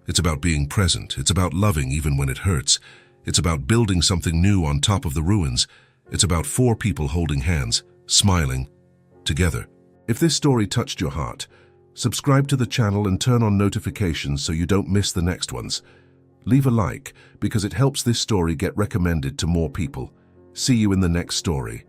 It's about being present. It's about loving even when it hurts. It's about building something new on top of the ruins. It's about 4 people holding hands, smiling, together. If this story touched your heart, subscribe to the channel and turn on notifications so you don't miss the next ones. Leave a like because it helps this story get recommended to more people. See you in the next story.